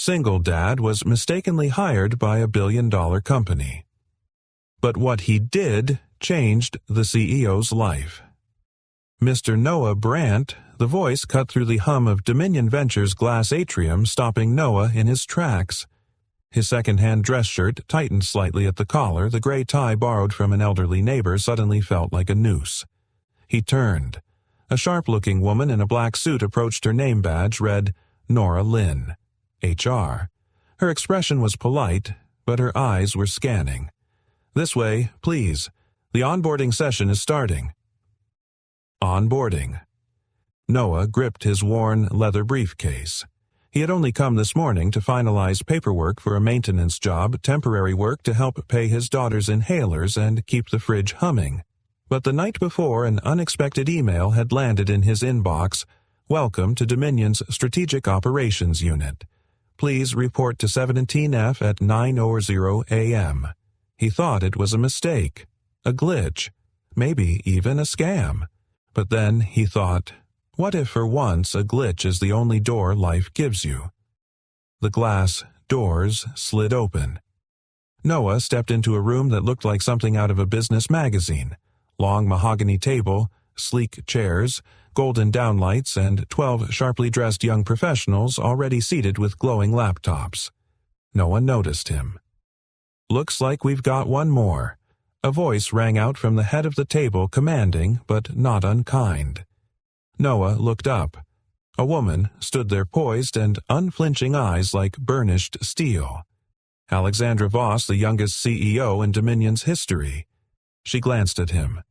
single dad was mistakenly hired by a billion-dollar company. But what he did changed the CEO's life. Mr. Noah Brandt, the voice cut through the hum of Dominion Ventures' glass atrium, stopping Noah in his tracks. His second-hand dress shirt tightened slightly at the collar. The gray tie borrowed from an elderly neighbor suddenly felt like a noose. He turned. A sharp-looking woman in a black suit approached. Her name badge read Nora Lynn, HR. Her expression was polite, but her eyes were scanning. "This way, please. The onboarding session is starting." Onboarding. Noah gripped his worn leather briefcase. He had only come this morning to finalize paperwork for a maintenance job, temporary work to help pay his daughter's inhalers and keep the fridge humming. But the night before, an unexpected email had landed in his inbox. "Welcome to Dominion's Strategic Operations Unit. Please report to 17F at 9:00 a.m. He thought it was a mistake, a glitch, maybe even a scam. But then he thought, what if for once a glitch is the only door life gives you? The glass doors slid open. Noah stepped into a room that looked like something out of a business magazine. Long mahogany table, sleek chairs, golden downlights, and 12 sharply dressed young professionals already seated with glowing laptops. No one noticed him. "Looks like we've got one more." A voice rang out from the head of the table, commanding but not unkind. Noah looked up. A woman stood there, poised and unflinching eyes like burnished steel. Alexandra Voss, the youngest CEO in Dominion's history. She glanced at him.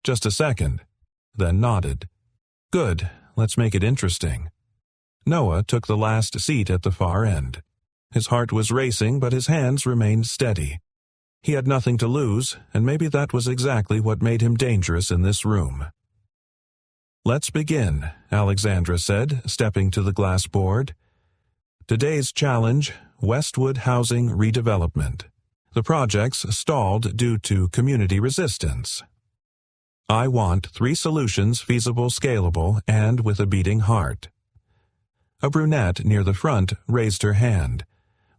Just a second, then nodded. "Good, let's make it interesting." Noah took the last seat at the far end. His heart was racing, but his hands remained steady. He had nothing to lose, and maybe that was exactly what made him dangerous in this room. "Let's begin," Alexandra said, stepping to the glass board. "Today's challenge, Westwood Housing Redevelopment. The project's stalled due to community resistance. I want 3 solutions feasible, scalable, and with a beating heart." A brunette near the front raised her hand.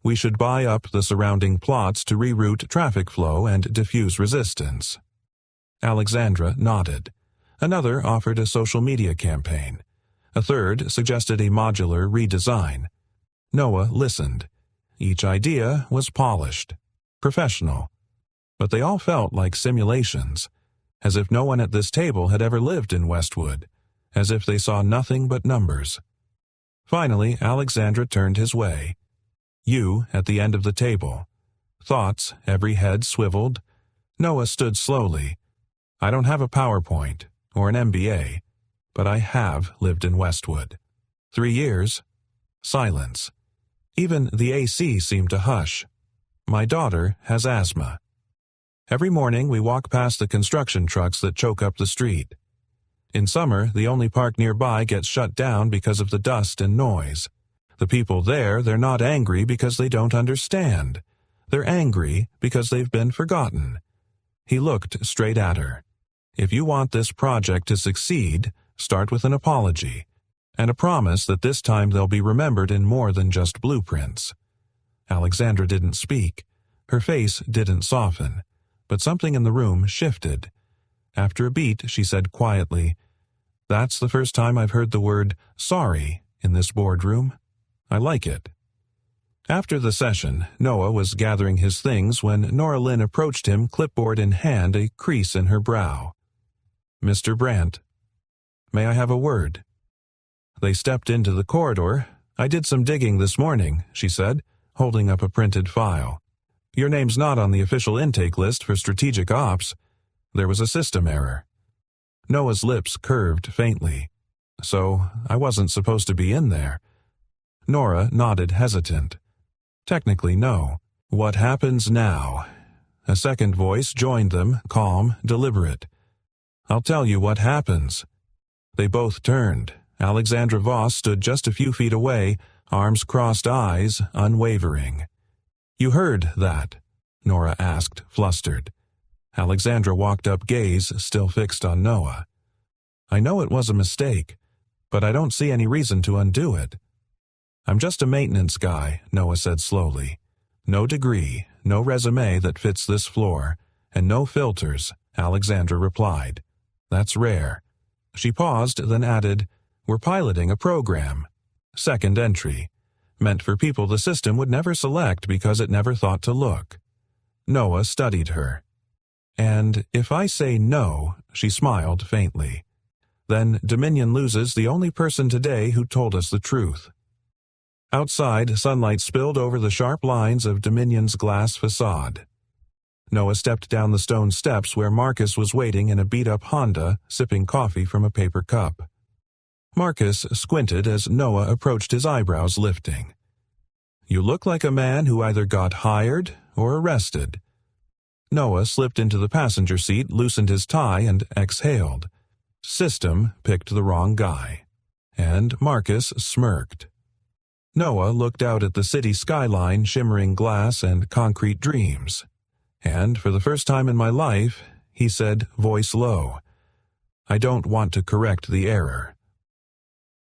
"We should buy up the surrounding plots to reroute traffic flow and diffuse resistance." Alexandra nodded. Another offered a social media campaign. A third suggested a modular redesign. Noah listened. Each idea was polished, professional, but they all felt like simulations, as if no one at this table had ever lived in Westwood, as if they saw nothing but numbers. Finally, Alexandra turned his way. You at the end of the table. Thoughts, every head swiveled. Noah stood slowly. "I don't have a PowerPoint or an MBA, but I have lived in Westwood. 3 years. Silence. Even the AC seemed to hush. My daughter has asthma. Every morning we walk past the construction trucks that choke up the street. In summer, the only park nearby gets shut down because of the dust and noise. The people there, they're not angry because they don't understand. They're angry because they've been forgotten." He looked straight at her. "If you want this project to succeed, start with an apology, and a promise that this time they'll be remembered in more than just blueprints." Alexandra didn't speak. Her face didn't soften, but something in the room shifted. After a beat, she said quietly, "That's the first time I've heard the word sorry in this boardroom. I like it." After the session, Noah was gathering his things when Nora Lynn approached him, clipboard in hand, a crease in her brow. "Mr. Brandt, may I have a word?" They stepped into the corridor. "I did some digging this morning," she said, holding up a printed file. "Your name's not on the official intake list for strategic ops. There was a system error." Noah's lips curved faintly. "So I wasn't supposed to be in there?" Nora nodded, hesitant. "Technically, no. What happens now?" A second voice joined them, calm, deliberate. "I'll tell you what happens." They both turned. Alexandra Voss stood just a few feet away, arms crossed, eyes unwavering. "You heard that?" Nora asked, flustered. Alexandra walked up, gaze still fixed on Noah. "I know it was a mistake, but I don't see any reason to undo it." "I'm just a maintenance guy," Noah said slowly. "No degree, no resume that fits this floor, and no filters," Alexandra replied. "That's rare." She paused, then added, "We're piloting a program. Second entry. Meant for people the system would never select because it never thought to look." Noah studied her. "And if I say no," she smiled faintly, "then Dominion loses the only person today who told us the truth." Outside, sunlight spilled over the sharp lines of Dominion's glass facade. Noah stepped down the stone steps where Marcus was waiting in a beat-up Honda, sipping coffee from a paper cup. Marcus squinted as Noah approached, his eyebrows lifting. "You look like a man who either got hired or arrested." Noah slipped into the passenger seat, loosened his tie, and exhaled. System picked the wrong guy. And Marcus smirked. Noah looked out at the city skyline, shimmering glass and concrete dreams. "And for the first time in my life," he said, voice low, "I don't want to correct the error."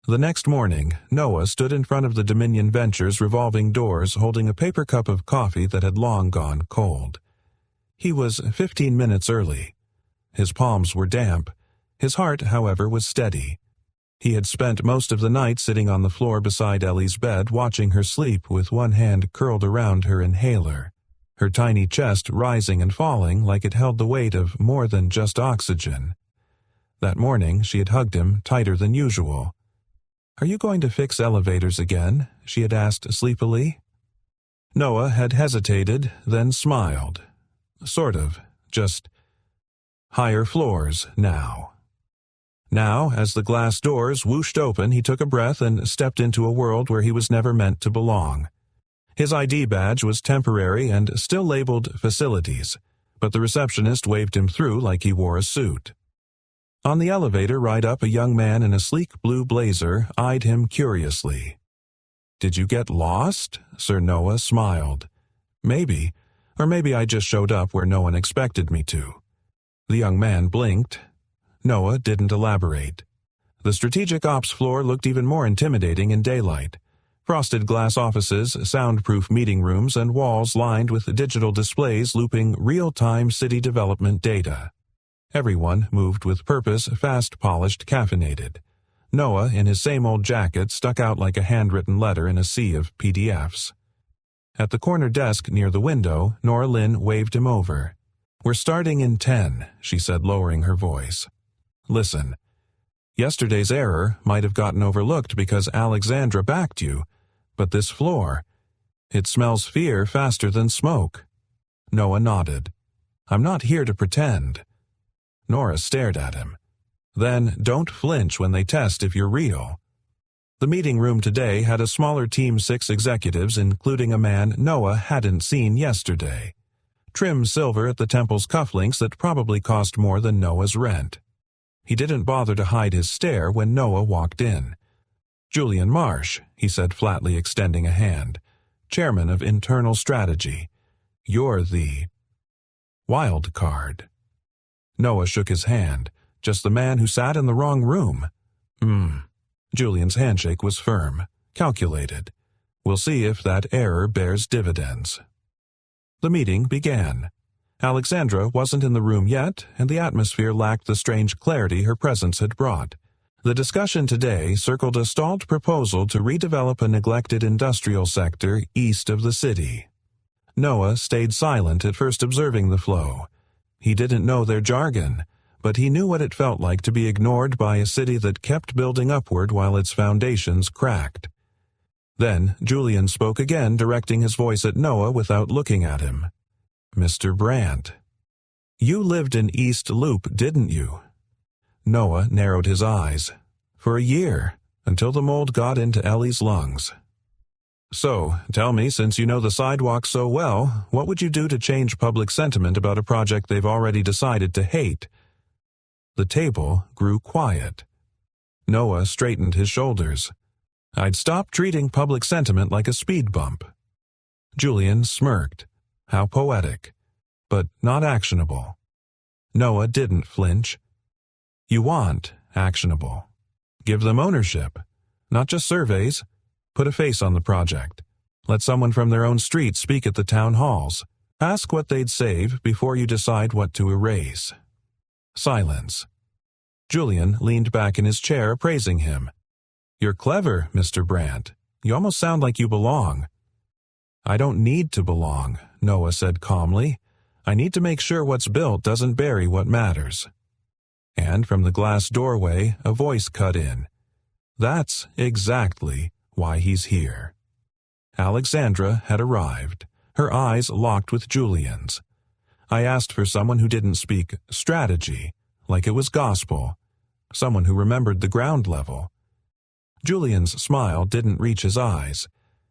The next morning, Noah stood in front of the Dominion Ventures revolving doors holding a paper cup of coffee that had long gone cold. He was 15 minutes early. His palms were damp. His heart, however, was steady. He had spent most of the night sitting on the floor beside Ellie's bed, watching her sleep with one hand curled around her inhaler, her tiny chest rising and falling like it held the weight of more than just oxygen. That morning she had hugged him tighter than usual. "Are you going to fix elevators again?" she had asked sleepily. Noah had hesitated, then smiled. Sort of, just higher floors now. Now, as the glass doors whooshed open, he took a breath and stepped into a world where he was never meant to belong. His ID badge was temporary and still labeled facilities, but the receptionist waved him through like he wore a suit. On the elevator ride up, a young man in a sleek blue blazer eyed him curiously. "Did you get lost?" Sir Noah smiled. "Maybe, or maybe I just showed up where no one expected me to." The young man blinked. Noah didn't elaborate. The strategic ops floor looked even more intimidating in daylight. Frosted glass offices, soundproof meeting rooms, and walls lined with digital displays looping real-time city development data. Everyone moved with purpose, fast-polished, caffeinated. Noah, in his same old jacket, stuck out like a handwritten letter in a sea of PDFs. At the corner desk near the window, Nora Lynn waved him over. "We're starting in 10, she said, lowering her voice. "Listen, yesterday's error might have gotten overlooked because Alexandra backed you, but this floor, it smells fear faster than smoke." Noah nodded. "I'm not here to pretend." Nora stared at him. "Then don't flinch when they test if you're real." The meeting room today had a smaller team, 6 executives, including a man Noah hadn't seen yesterday. Trim silver at the temple's cufflinks that probably cost more than Noah's rent. He didn't bother to hide his stare when Noah walked in. "Julian Marsh," he said flatly, extending a hand. "Chairman of Internal Strategy. You're the wild card." Noah shook his hand. "Just the man who sat in the wrong room." Julian's handshake was firm, calculated. "We'll see if that error bears dividends." The meeting began. Alexandra wasn't in the room yet, and the atmosphere lacked the strange clarity her presence had brought. The discussion today circled a stalled proposal to redevelop a neglected industrial sector east of the city. Noah stayed silent, at first observing the flow. He didn't know their jargon, but he knew what it felt like to be ignored by a city that kept building upward while its foundations cracked. Then Julian spoke again, directing his voice at Noah without looking at him. "Mr. Brandt, you lived in East Loop, didn't you?" Noah narrowed his eyes. "For a year, until the mold got into Ellie's lungs." "So, tell me, since you know the sidewalk so well, what would you do to change public sentiment about a project they've already decided to hate?" The table grew quiet. Noah straightened his shoulders. "I'd stop treating public sentiment like a speed bump." Julian smirked. How poetic, but not actionable. Noah didn't flinch. "You want actionable. Give them ownership, not just surveys. Put a face on the project. Let someone from their own street speak at the town halls. Ask what they'd save before you decide what to erase. Silence. Julian leaned back in his chair, praising him. "You're clever, Mr. Brandt. You almost sound like you belong." "I don't need to belong," Noah said calmly. "I need to make sure what's built doesn't bury what matters." And from the glass doorway, a voice cut in. "That's exactly why he's here." Alexandra had arrived, her eyes locked with Julian's. I asked for someone who didn't speak strategy, like it was gospel, someone who remembered the ground level. Julian's smile didn't reach his eyes,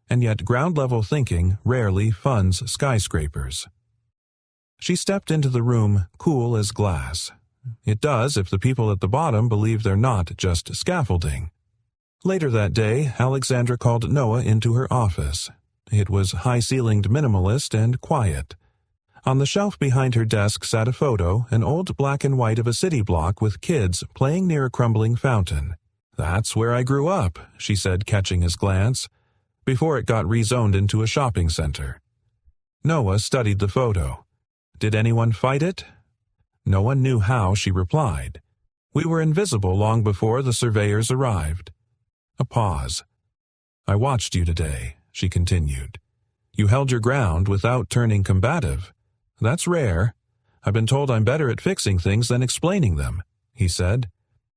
and yet ground-level thinking rarely funds skyscrapers. She stepped into the room cool as glass. It does if the people at the bottom believe they're not just scaffolding. Later that day, Alexandra called Noah into her office. It was high-ceilinged minimalist and quiet. On the shelf behind her desk sat a photo, an old black and white of a city block with kids playing near a crumbling fountain. "That's where I grew up," she said, catching his glance, before it got rezoned into a shopping center. Noah studied the photo. "Did anyone fight it?" "No one knew how," she replied. "We were invisible long before the surveyors arrived." A pause. "I watched you today," she continued. "You held your ground without turning combative. That's rare. I've been told I'm better at fixing things than explaining them," he said.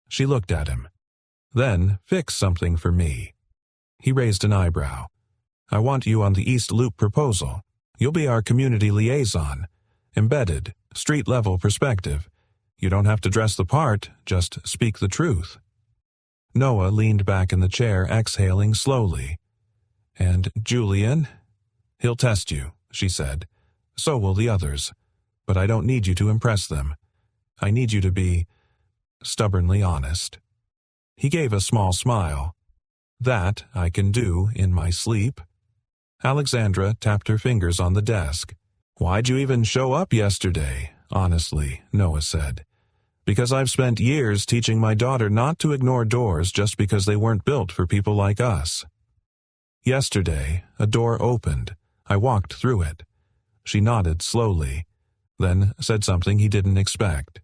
She looked at him. "Then fix something for me." He raised an eyebrow. "I want you on the East Loop proposal. You'll be our community liaison. Embedded, street-level perspective. You don't have to dress the part, just speak the truth." Noah leaned back in the chair, exhaling slowly. "And Julian?" "He'll test you," she said. "So will the others. But I don't need you to impress them. I need you to be stubbornly honest." He gave a small smile. "That I can do in my sleep." Alexandra tapped her fingers on the desk. "Why'd you even show up yesterday?" "Honestly," Noah said. "Because I've spent years teaching my daughter not to ignore doors just because they weren't built for people like us." Yesterday, a door opened. I walked through it. She nodded slowly, then said something he didn't expect.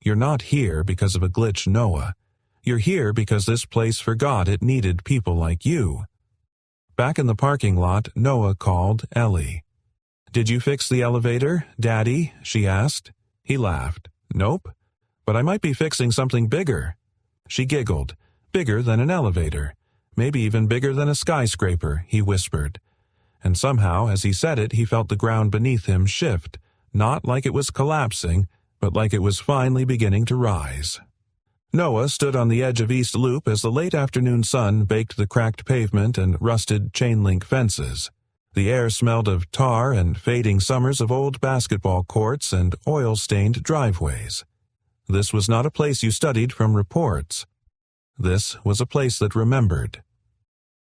"You're not here because of a glitch, Noah. You're here because this place forgot it needed people like you." Back in the parking lot, Noah called Ellie. "Did you fix the elevator, Daddy?" she asked. He laughed. "Nope. But I might be fixing something bigger." She giggled. "Bigger than an elevator. Maybe even bigger than a skyscraper," he whispered. And somehow, as he said it, he felt the ground beneath him shift, not like it was collapsing, but like it was finally beginning to rise. Noah stood on the edge of East Loop as the late afternoon sun baked the cracked pavement and rusted chain-link fences. The air smelled of tar and fading summers of old basketball courts and oil-stained driveways. This was not a place you studied from reports. This was a place that remembered.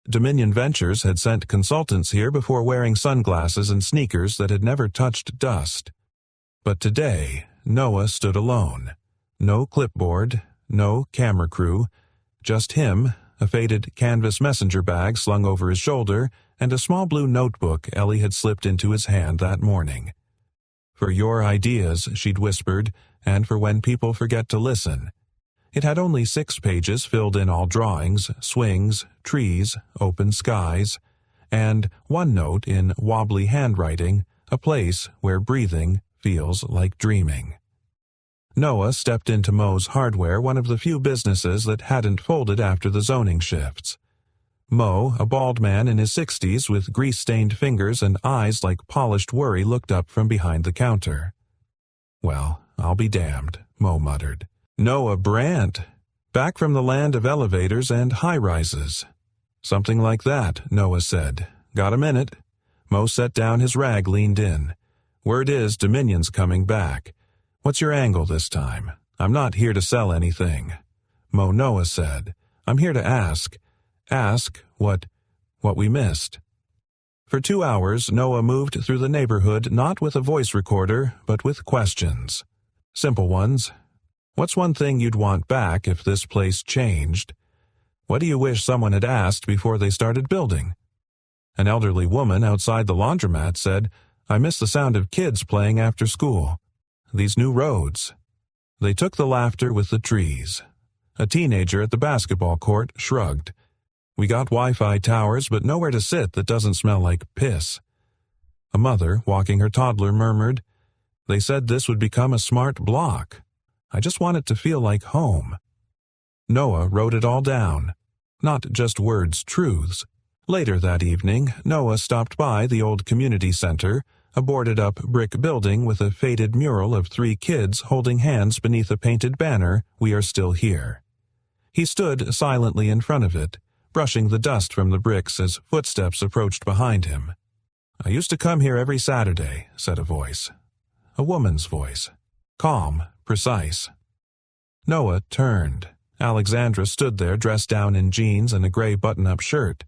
Dominion Ventures had sent consultants here before wearing sunglasses and sneakers that had never touched dust. But today, Noah stood alone. No clipboard, no camera crew, just him, a faded canvas messenger bag slung over his shoulder, and a small blue notebook Ellie had slipped into his hand that morning. "For your ideas," she'd whispered, "and for when people forget to listen." It had only 6 pages filled in all drawings, swings, trees, open skies, and one note in wobbly handwriting, a place where breathing feels like dreaming. Noah stepped into Moe's Hardware, one of the few businesses that hadn't folded after the zoning shifts. Moe, a bald man in his 60s with grease-stained fingers and eyes like polished worry, looked up from behind the counter. "Well, I'll be damned," Moe muttered. "Noah Brandt, back from the land of elevators and high-rises." "Something like that," Noah said. "Got a minute?" Moe set down his rag, leaned in. "Word is Dominion's coming back. What's your angle this time? I'm not here to sell anything." Noah said. "I'm here to ask. Ask what we missed." For 2 hours, Noah moved through the neighborhood not with a voice recorder, but with questions. Simple ones. What's one thing you'd want back if this place changed? What do you wish someone had asked before they started building? An elderly woman outside the laundromat said, I miss the sound of kids playing after school. These new roads. They took the laughter with the trees. A teenager at the basketball court shrugged. We got Wi-Fi towers, but nowhere to sit that doesn't smell like piss. A mother, walking her toddler, murmured, They said this would become a smart block. I just want it to feel like home. Noah wrote it all down. Not just words, truths. Later that evening, Noah stopped by the old community center, a boarded-up brick building with a faded mural of 3 kids holding hands beneath a painted banner, We Are Still Here. He stood silently in front of it, brushing the dust from the bricks as footsteps approached behind him. I used to come here every Saturday, said a voice. A woman's voice. Calm, precise. Noah turned. Alexandra stood there dressed down in jeans and a gray button-up shirt.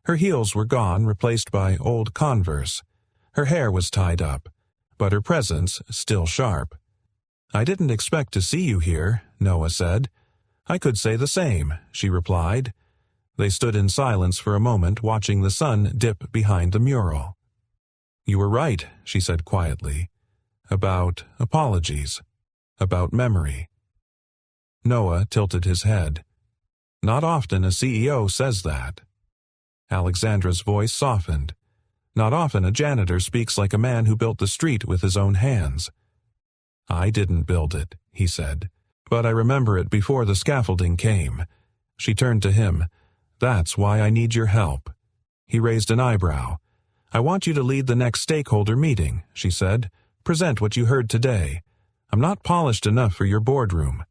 Her heels were gone, replaced by old Converse. Her hair was tied up, but her presence still sharp. I didn't expect to see you here, Noah said. I could say the same, she replied. They stood in silence for a moment, watching the sun dip behind the mural. You were right, she said quietly. About apologies. About memory. Noah tilted his head. Not often a CEO says that. Alexandra's voice softened. Not often a janitor speaks like a man who built the street with his own hands. I didn't build it, he said, but I remember it before the scaffolding came. She turned to him. That's why I need your help. He raised an eyebrow. I want you to lead the next stakeholder meeting, she said. Present what you heard today. I'm not polished enough for your boardroom.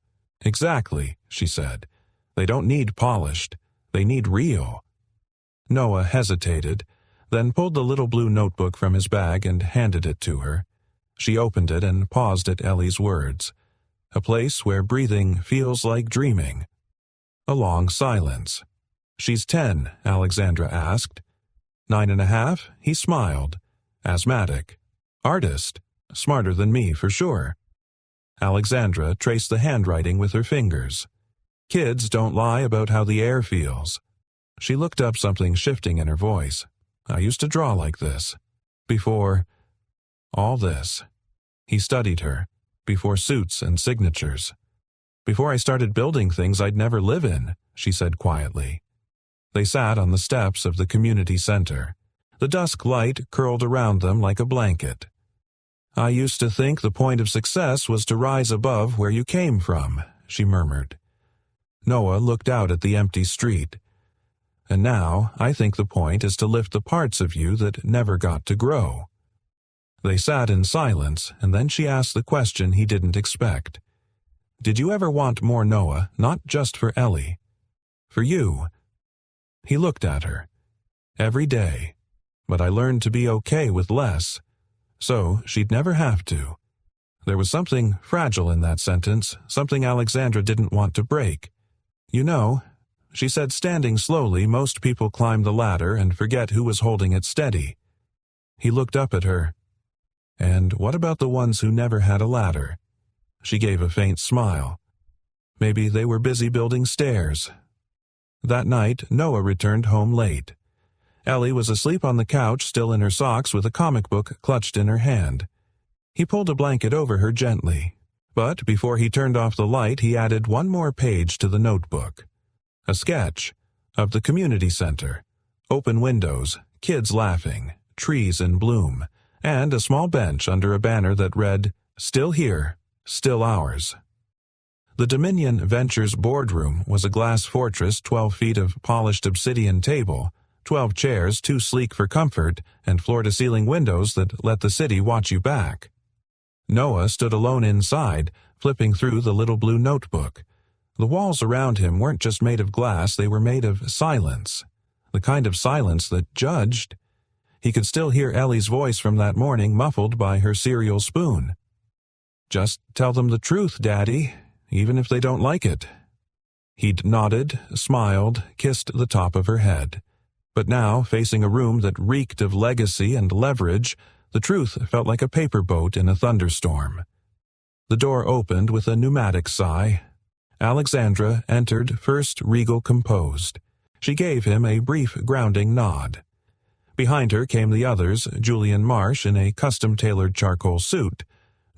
Exactly, she said. They don't need polished. They need real. Noah hesitated, then pulled the little blue notebook from his bag and handed it to her. She opened it and paused at Ellie's words. A place where breathing feels like dreaming. A long silence. She's 10, Alexandra asked. 9.5? He smiled. Asthmatic. Artist. Smarter than me, for sure. Alexandra traced the handwriting with her fingers. Kids don't lie about how the air feels. She looked up, something shifting in her voice. I used to draw like this. Before all this. He studied her. Before suits and signatures. Before I started building things I'd never live in, she said quietly. They sat on the steps of the community center. The dusk light curled around them like a blanket. I used to think the point of success was to rise above where you came from, she murmured. Noah looked out at the empty street. And now I think the point is to lift the parts of you that never got to grow. They sat in silence, and then she asked the question he didn't expect. Did you ever want more, Noah, not just for Ellie? For you? He looked at her. Every day. But I learned to be okay with less. So she'd never have to. There was something fragile in that sentence, something Alexandra didn't want to break. You know, she said, standing slowly, most people climb the ladder and forget who was holding it steady. He looked up at her. And what about the ones who never had a ladder? She gave a faint smile. Maybe they were busy building stairs. That night, Noah returned home late. Ellie was asleep on the couch, still in her socks, with a comic book clutched in her hand. He pulled a blanket over her gently. But before he turned off the light, he added one more page to the notebook. A sketch of the community center. Open windows, kids laughing, trees in bloom, and a small bench under a banner that read, Still Here, Still Ours. The Dominion Ventures boardroom was a glass fortress, 12 feet of polished obsidian table, 12 chairs too sleek for comfort, and floor-to-ceiling windows that let the city watch you back. Noah stood alone inside, flipping through the little blue notebook. The walls around him weren't just made of glass, they were made of silence. The kind of silence that judged. He could still hear Ellie's voice from that morning, muffled by her cereal spoon. Just tell them the truth, Daddy, even if they don't like it. He'd nodded, smiled, kissed the top of her head. But now, facing a room that reeked of legacy and leverage, the truth felt like a paper boat in a thunderstorm. The door opened with a pneumatic sigh. Alexandra entered, first regal composed. She gave him a brief grounding nod. Behind her came the others, Julian Marsh in a custom-tailored charcoal suit,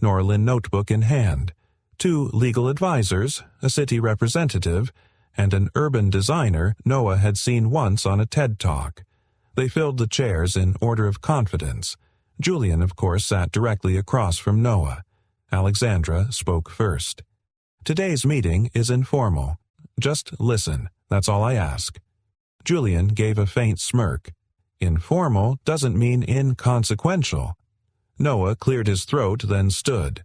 Nora Lynn notebook in hand, 2 legal advisors, a city representative, and an urban designer Noah had seen once on a TED Talk. They filled the chairs in order of confidence. Julian, of course, sat directly across from Noah. Alexandra spoke first. "Today's meeting is informal. Just listen, that's all I ask." Julian gave a faint smirk. Informal doesn't mean inconsequential. Noah cleared his throat, then stood.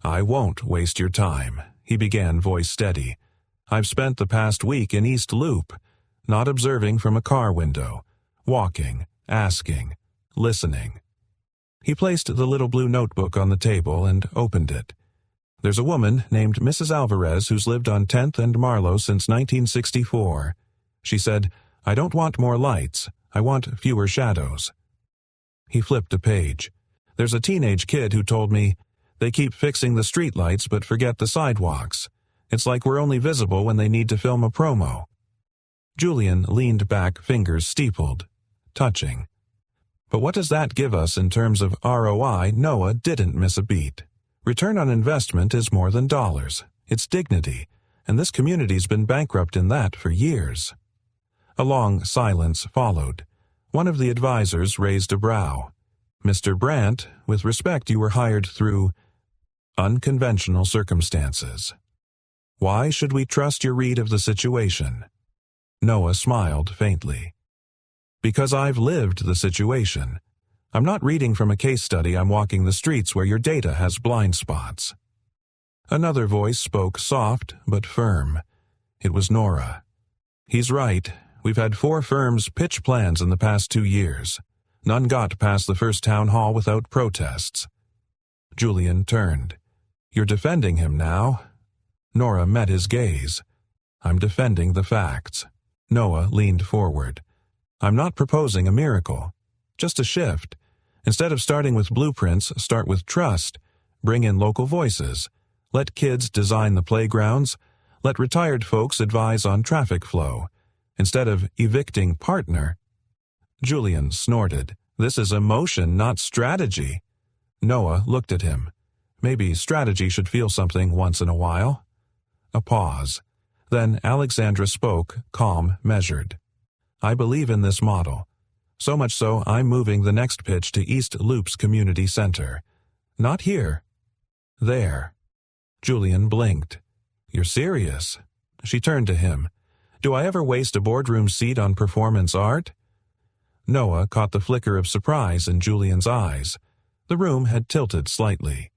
"I won't waste your time," he began, voice steady. "I've spent the past week in East Loop, not observing from a car window, walking, asking, listening." He placed the little blue notebook on the table and opened it. "There's a woman named Mrs. Alvarez who's lived on 10th and Marlowe since 1964. She said, 'I don't want more lights. I want fewer shadows.'" He flipped a page. "There's a teenage kid who told me, 'They keep fixing the streetlights but forget the sidewalks. It's like we're only visible when they need to film a promo.'" Julian leaned back, fingers steepled. Touching. But what does that give us in terms of ROI? Noah didn't miss a beat. Return on investment is more than dollars. It's dignity, and this community's been bankrupt in that for years. A long silence followed. One of the advisors raised a brow. "Mr. Brandt, with respect, you were hired through unconventional circumstances. Why should we trust your read of the situation?" Noah smiled faintly. "Because I've lived the situation. I'm not reading from a case study. I'm walking the streets where your data has blind spots." Another voice spoke, soft but firm. It was Nora. "He's right. We've had 4 firms pitch plans in the past 2 years. None got past the first town hall without protests." Julian turned. "You're defending him now?" Nora met his gaze. "I'm defending the facts." Noah leaned forward. "I'm not proposing a miracle. Just a shift. Instead of starting with blueprints, start with trust. Bring in local voices. Let kids design the playgrounds. Let retired folks advise on traffic flow. Instead of evicting partner." Julian snorted. "This is emotion, not strategy." Noah looked at him. Maybe strategy should feel something once in a while. A pause. Then Alexandra spoke, calm, measured. "I believe in this model. So much so, I'm moving the next pitch to East Loop's community center. Not here. There." Julian blinked. "You're serious?" She turned to him. "Do I ever waste a boardroom seat on performance art?" Noah caught the flicker of surprise in Julian's eyes. The room had tilted slightly.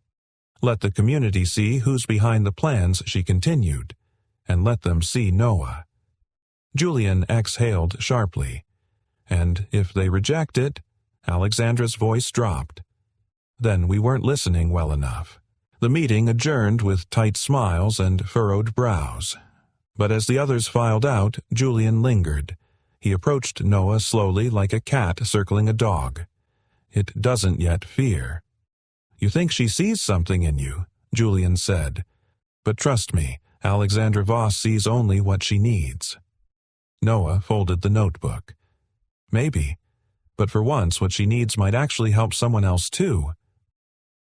"Let the community see who's behind the plans," she continued, "and let them see Noah." Julian exhaled sharply. "And if they reject it?" Alexandra's voice dropped. "Then we weren't listening well enough." The meeting adjourned with tight smiles and furrowed brows. But as the others filed out, Julian lingered. He approached Noah slowly, like a cat circling a dog. "It doesn't yet fear." "You think she sees something in you," Julian said. "But trust me, Alexandra Voss sees only what she needs." Noah folded the notebook. "Maybe, but for once what she needs might actually help someone else too."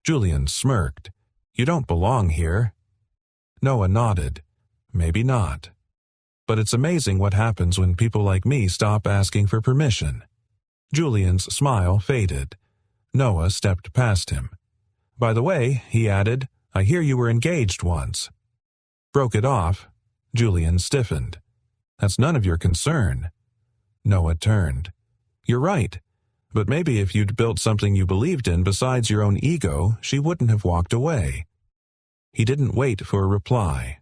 Julian smirked. "You don't belong here." Noah nodded. "Maybe not. But it's amazing what happens when people like me stop asking for permission." Julian's smile faded. Noah stepped past him. "By the way," he added, "I hear you were engaged once." "Broke it off." Julian stiffened. "That's none of your concern." Noah turned. "You're right. But maybe if you'd built something you believed in besides your own ego, she wouldn't have walked away." He didn't wait for a reply.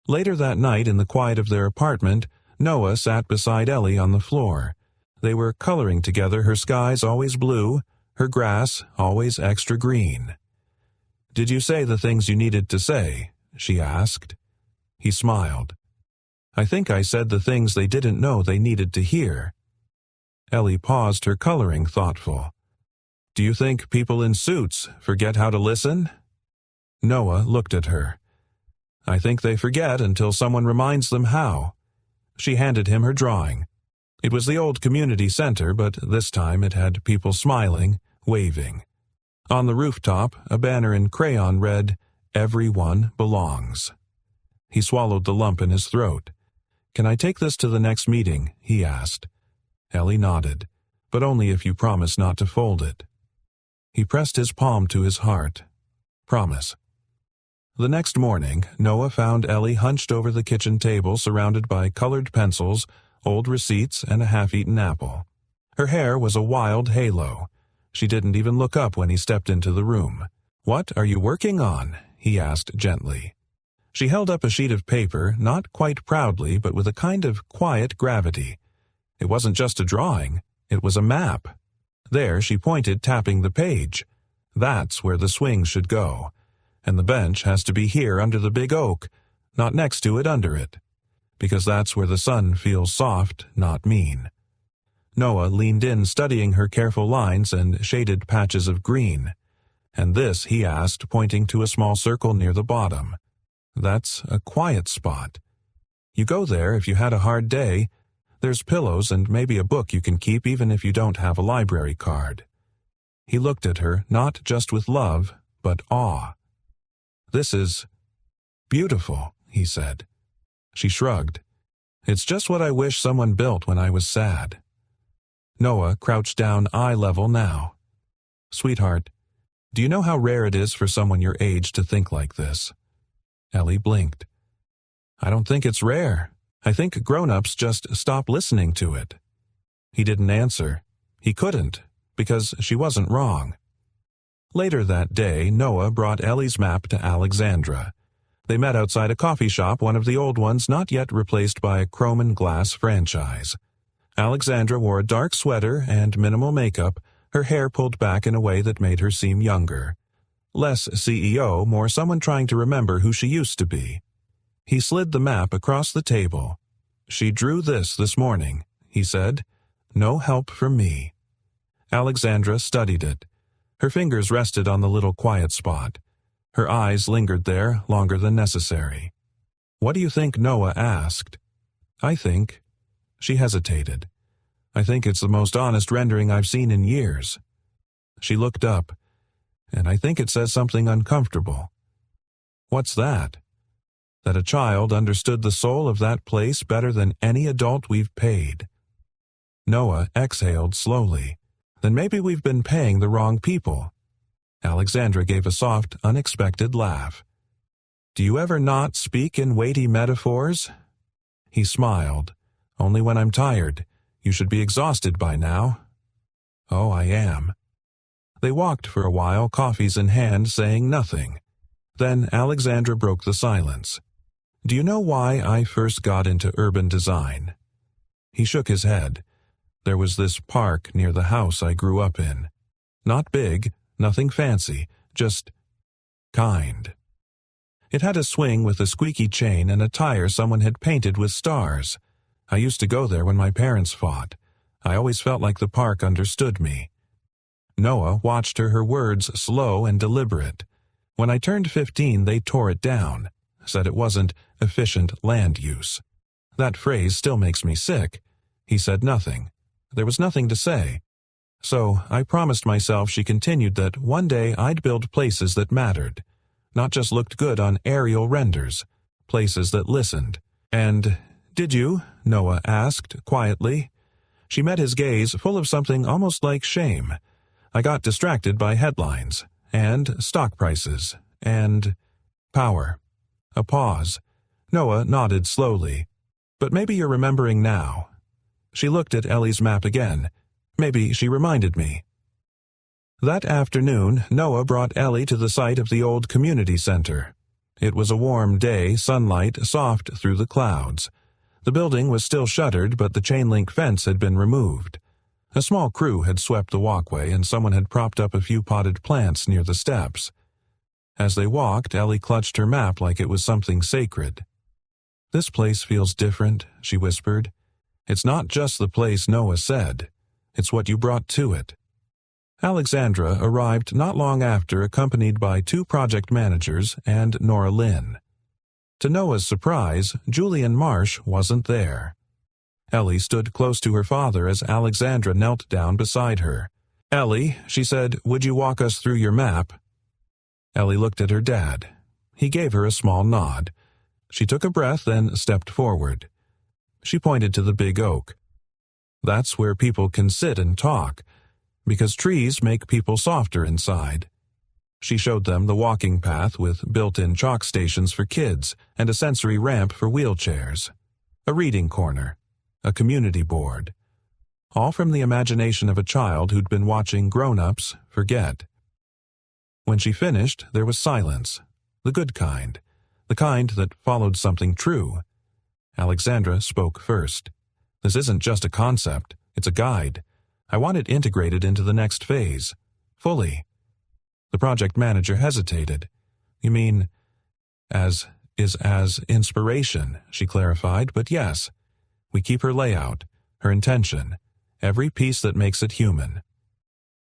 Later that night, in the quiet of their apartment, Noah sat beside Ellie on the floor. They were coloring together, her skies always blue, her grass always extra green. "Did you say the things you needed to say?" she asked. He smiled. "I think I said the things they didn't know they needed to hear." Ellie paused, her coloring thoughtful. "Do you think people in suits forget how to listen?" Noah looked at her. "I think they forget until someone reminds them how." She handed him her drawing. It was the old community center, but this time it had people smiling, waving. On the rooftop, a banner in crayon read, "Everyone belongs." He swallowed the lump in his throat. "Can I take this to the next meeting?" he asked. Ellie nodded, "But only if you promise not to fold it." He pressed his palm to his heart. "Promise." The next morning, Noah found Ellie hunched over the kitchen table surrounded by colored pencils, old receipts, and a half-eaten apple. Her hair was a wild halo. She didn't even look up when he stepped into the room. "What are you working on?" he asked gently. She held up a sheet of paper, not quite proudly, but with a kind of quiet gravity. It wasn't just a drawing, it was a map. There she pointed, tapping the page. "That's where the swing should go. And the bench has to be here under the big oak, not next to it, under it. Because that's where the sun feels soft, not mean." Noah leaned in, studying her careful lines and shaded patches of green. "And this," he asked, pointing to a small circle near the bottom. "That's a quiet spot. You go there if you had a hard day. There's pillows and maybe a book you can keep even if you don't have a library card." He looked at her, not just with love, but awe. "This is beautiful," he said. She shrugged. "It's just what I wish someone built when I was sad." Noah crouched down eye level now. "Sweetheart, do you know how rare it is for someone your age to think like this?" Ellie blinked. "I don't think it's rare. I think grown-ups just stop listening to it." He didn't answer. He couldn't, because she wasn't wrong. Later that day, Noah brought Ellie's map to Alexandra. They met outside a coffee shop, one of the old ones not yet replaced by a chrome and glass franchise. Alexandra wore a dark sweater and minimal makeup, her hair pulled back in a way that made her seem younger. Less CEO, more someone trying to remember who she used to be. He slid the map across the table. "She drew this morning," he said. "No help from me." Alexandra studied it. Her fingers rested on the little quiet spot. Her eyes lingered there longer than necessary. "What do you think?" Noah asked. "I think—" She hesitated. "I think it's the most honest rendering I've seen in years." She looked up. "And I think it says something uncomfortable." "What's that?" "That a child understood the soul of that place better than any adult we've paid." Noah exhaled slowly. "Then maybe we've been paying the wrong people." Alexandra gave a soft, unexpected laugh. "Do you ever not speak in weighty metaphors?" He smiled. "Only when I'm tired. You should be exhausted by now." "Oh, I am." They walked for a while, coffees in hand, saying nothing. Then Alexandra broke the silence. "Do you know why I first got into urban design?" He shook his head. "There was this park near the house I grew up in. Not big, nothing fancy, just kind. It had a swing with a squeaky chain and a tire someone had painted with stars. I used to go there when my parents fought. I always felt like the park understood me." Noah watched her words slow and deliberate. "When I turned 15, they tore it down, said it wasn't efficient land use. That phrase still makes me sick." He said nothing. There was nothing to say. "So I promised myself," she continued, "that one day I'd build places that mattered, not just looked good on aerial renders, places that listened." "And did you?" Noah asked quietly. She met his gaze, full of something almost like shame. "I got distracted by headlines, and stock prices, and power." A pause. Noah nodded slowly. "But maybe you're remembering now." She looked at Ellie's map again. "Maybe she reminded me." That afternoon, Noah brought Ellie to the site of the old community center. It was a warm day, sunlight soft through the clouds. The building was still shuttered, but the chain-link fence had been removed. A small crew had swept the walkway, and someone had propped up a few potted plants near the steps. As they walked, Ellie clutched her map like it was something sacred. "This place feels different," she whispered. "It's not just the place Noah said. It's what you brought to it." Alexandra arrived not long after, accompanied by 2 project managers and Nora Lynn. To Noah's surprise, Julian Marsh wasn't there. Ellie stood close to her father as Alexandra knelt down beside her. "Ellie," she said, "would you walk us through your map?" Ellie looked at her dad. He gave her a small nod. She took a breath and stepped forward. She pointed to the big oak. "That's where people can sit and talk, because trees make people softer inside." She showed them the walking path with built-in chalk stations for kids and a sensory ramp for wheelchairs, a reading corner, a community board, all from the imagination of a child who'd been watching grown-ups forget. When she finished, there was silence, the good kind, the kind that followed something true. Alexandra spoke first. "This isn't just a concept, it's a guide. I want it integrated into the next phase, fully." The project manager hesitated. "You mean, as inspiration," she clarified, "but yes, we keep her layout, her intention, every piece that makes it human."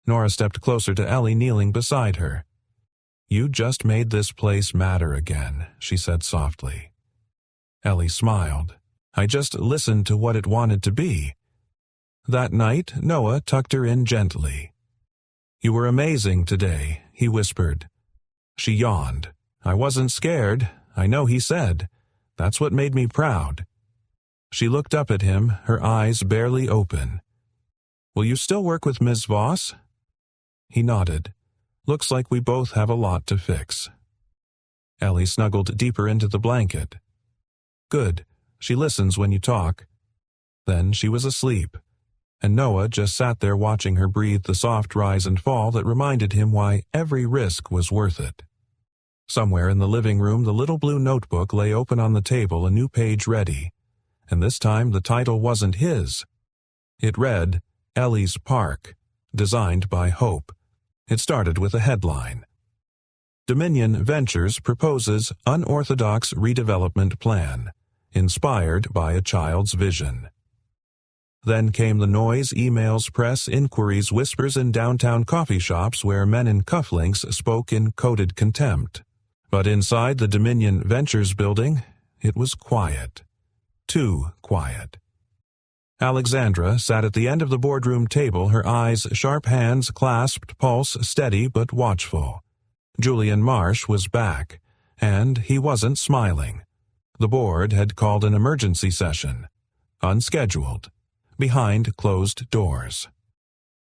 Nora stepped closer to Ellie, kneeling beside her. "You just made this place matter again," she said softly. Ellie smiled. "I just listened to what it wanted to be." That night, Noah tucked her in gently. "You were amazing today," he whispered. She yawned. "I wasn't scared, I know," he said. "That's what made me proud." She looked up at him, her eyes barely open. "Will you still work with Ms. Voss?" He nodded. "Looks like we both have a lot to fix." Ellie snuggled deeper into the blanket. "Good. She listens when you talk." Then she was asleep, and Noah just sat there watching her breathe the soft rise and fall that reminded him why every risk was worth it. Somewhere in the living room, the little blue notebook lay open on the table, a new page ready, and this time the title wasn't his. It read, "Ellie's Park, designed by Hope." It started with a headline. Dominion Ventures proposes unorthodox redevelopment plan, inspired by a child's vision. Then came the noise, emails, press, inquiries, whispers in downtown coffee shops where men in cufflinks spoke in coded contempt. But inside the Dominion Ventures building, it was quiet. Too quiet. Alexandra sat at the end of the boardroom table, her eyes sharp, hands clasped, pulse steady but watchful. Julian Marsh was back, and he wasn't smiling. The board had called an emergency session, unscheduled, behind closed doors.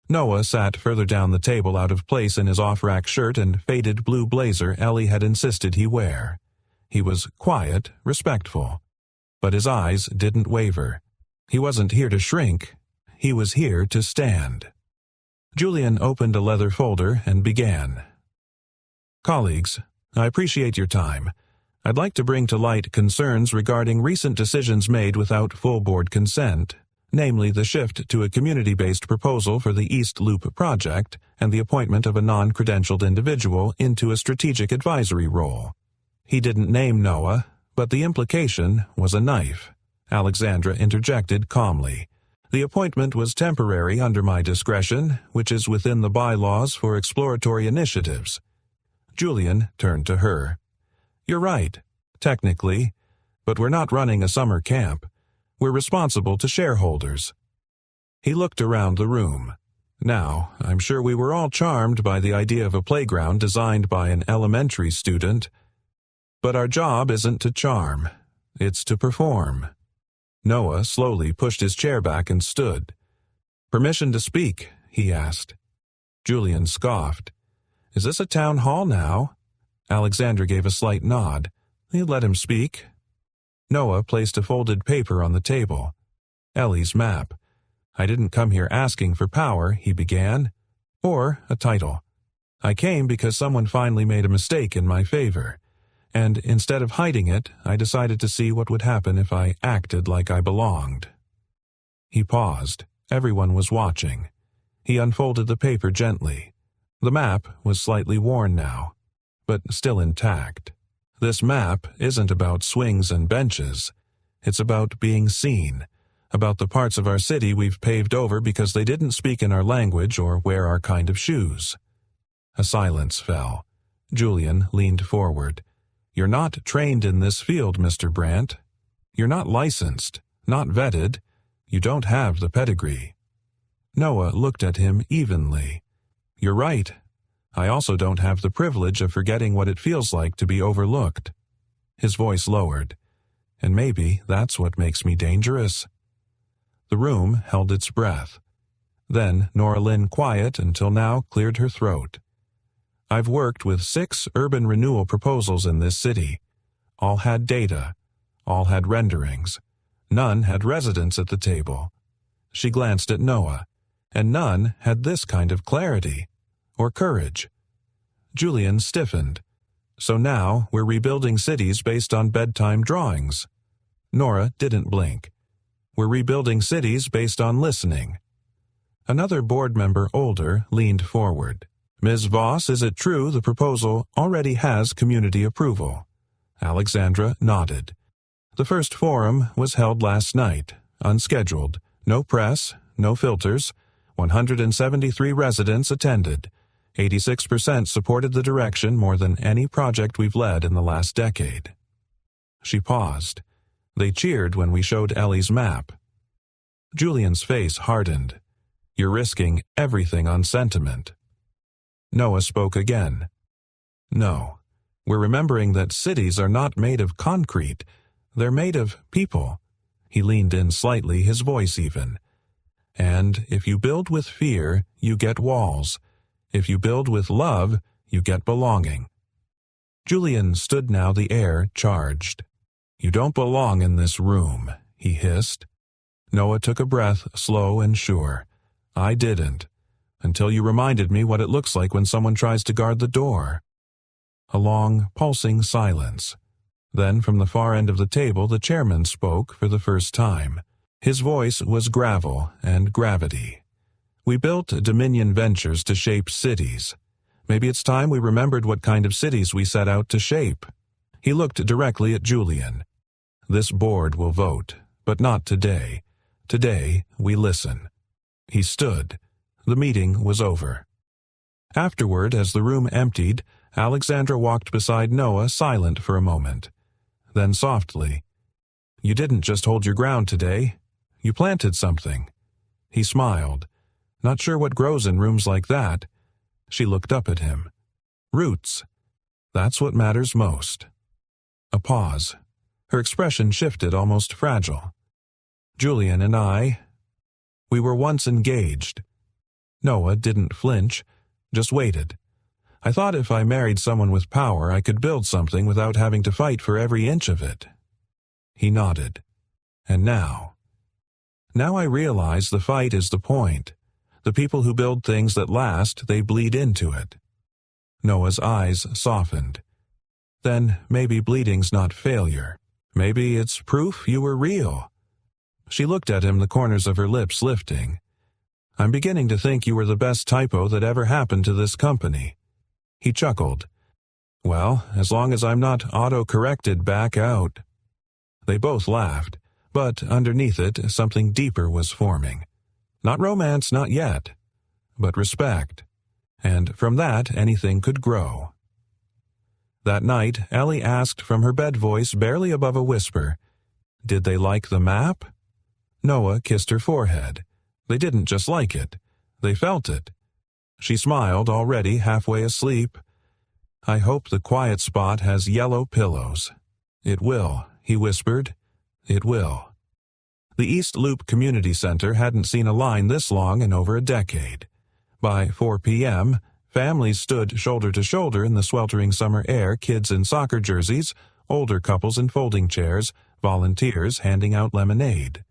Noah sat further down the table, out of place in his off-rack shirt and faded blue blazer Ellie had insisted he wear. He was quiet, respectful, but his eyes didn't waver. He wasn't here to shrink. He was here to stand. Julian opened a leather folder and began. "Colleagues, I appreciate your time. I'd like to bring to light concerns regarding recent decisions made without full board consent, namely the shift to a community-based proposal for the East Loop project and the appointment of a non-credentialed individual into a strategic advisory role." He didn't name Noah, but the implication was a knife. Alexandra interjected calmly. "The appointment was temporary under my discretion, which is within the bylaws for exploratory initiatives." Julian turned to her. "You're right, technically, but we're not running a summer camp. We're responsible to shareholders." He looked around the room. "Now, I'm sure we were all charmed by the idea of a playground designed by an elementary student, but our job isn't to charm, it's to perform." Noah slowly pushed his chair back and stood. "Permission to speak?" he asked. Julian scoffed. "Is this a town hall now?" Alexandra gave a slight nod. He let him speak. Noah placed a folded paper on the table. Ellie's map. "I didn't come here asking for power," he began, "or a title. I came because someone finally made a mistake in my favor, and instead of hiding it, I decided to see what would happen if I acted like I belonged." He paused. Everyone was watching. He unfolded the paper gently. The map was slightly worn now, but still intact. "This map isn't about swings and benches. It's about being seen, about the parts of our city we've paved over because they didn't speak in our language or wear our kind of shoes." A silence fell. Julian leaned forward. "You're not trained in this field, Mr. Brandt. You're not licensed, not vetted. You don't have the pedigree. Noah looked at him evenly. You're right. I also don't have the privilege of forgetting what it feels like to be overlooked. His voice lowered. And maybe that's what makes me dangerous. The room held its breath. Then Nora Lynn, quiet until now, cleared her throat. I've worked with 6 urban renewal proposals in this city. All had data. All had renderings. None had residents at the table. She glanced at Noah, and none had this kind of clarity or courage. Julian stiffened. So now we're rebuilding cities based on bedtime drawings. Nora didn't blink. We're rebuilding cities based on listening. Another board member, older, leaned forward. Ms. Voss, is it true the proposal already has community approval? Alexandra nodded. The first forum was held last night, unscheduled. No press, no filters. 173 residents attended. 86% supported the direction more than any project we've led in the last decade. She paused. They cheered when we showed Ellie's map. Julian's face hardened. You're risking everything on sentiment. Noah spoke again. No, we're remembering that cities are not made of concrete. They're made of people. He leaned in slightly, his voice even. And if you build with fear, you get walls. If you build with love, you get belonging. Julian stood now, the air charged. You don't belong in this room, he hissed. Noah took a breath, slow and sure. I didn't, until you reminded me what it looks like when someone tries to guard the door. A long, pulsing silence. Then from the far end of the table the chairman spoke for the first time. His voice was gravel and gravity. We built Dominion Ventures to shape cities. Maybe it's time we remembered what kind of cities we set out to shape. He looked directly at Julian. This board will vote, but not today. Today, we listen. He stood. The meeting was over. Afterward, as the room emptied, Alexandra walked beside Noah, silent for a moment. Then softly, You didn't just hold your ground today. You planted something. He smiled. Not sure what grows in rooms like that. She looked up at him. Roots. That's what matters most. A pause. Her expression shifted, almost fragile. Julian and we were once engaged. Noah didn't flinch, just waited. I thought if I married someone with power, I could build something without having to fight for every inch of it. He nodded. And now? Now I realize the fight is the point. The people who build things that last, they bleed into it. Noah's eyes softened. Then maybe bleeding's not failure. Maybe it's proof you were real. She looked at him, the corners of her lips lifting. I'm beginning to think you were the best typo that ever happened to this company. He chuckled. Well, as long as I'm not auto-corrected back out. They both laughed, but underneath it something deeper was forming. Not romance, not yet, but respect. And from that anything could grow. That night, Ellie asked from her bed voice barely above a whisper, Did they like the map? Noah kissed her forehead. They didn't just like it. They felt it. She smiled, already halfway asleep. I hope the quiet spot has yellow pillows. It will, he whispered. It will. The East Loop Community Center hadn't seen a line this long in over a decade. By 4 p.m., families stood shoulder to shoulder in the sweltering summer air, kids in soccer jerseys, older couples in folding chairs, volunteers handing out lemonade.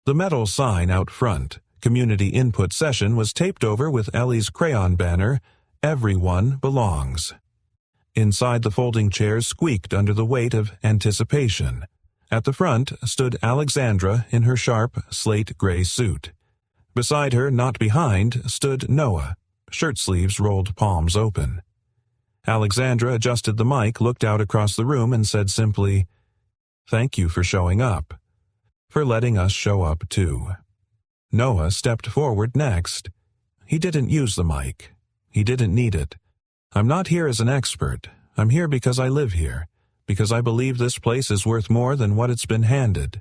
The metal sign out front, Community Input Session, was taped over with Ellie's crayon banner, Everyone Belongs. Inside, the folding chairs squeaked under the weight of anticipation. At the front stood Alexandra in her sharp, slate-gray suit. Beside her, not behind, stood Noah, shirt sleeves rolled, palms open. Alexandra adjusted the mic, looked out across the room, and said simply, Thank you for showing up. For letting us show up, too. Noah stepped forward next. He didn't use the mic. He didn't need it. I'm not here as an expert. I'm here because I live here, because I believe this place is worth more than what it's been handed.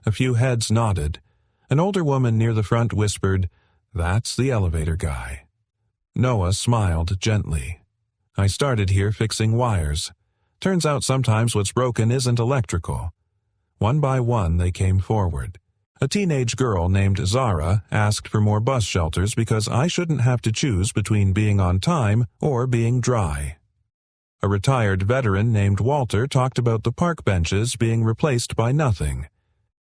A few heads nodded. An older woman near the front whispered, "That's the elevator guy." Noah smiled gently. "I started here fixing wires. Turns out sometimes what's broken isn't electrical." One by one they came forward. A teenage girl named Zara asked for more bus shelters because I shouldn't have to choose between being on time or being dry. A retired veteran named Walter talked about the park benches being replaced by nothing.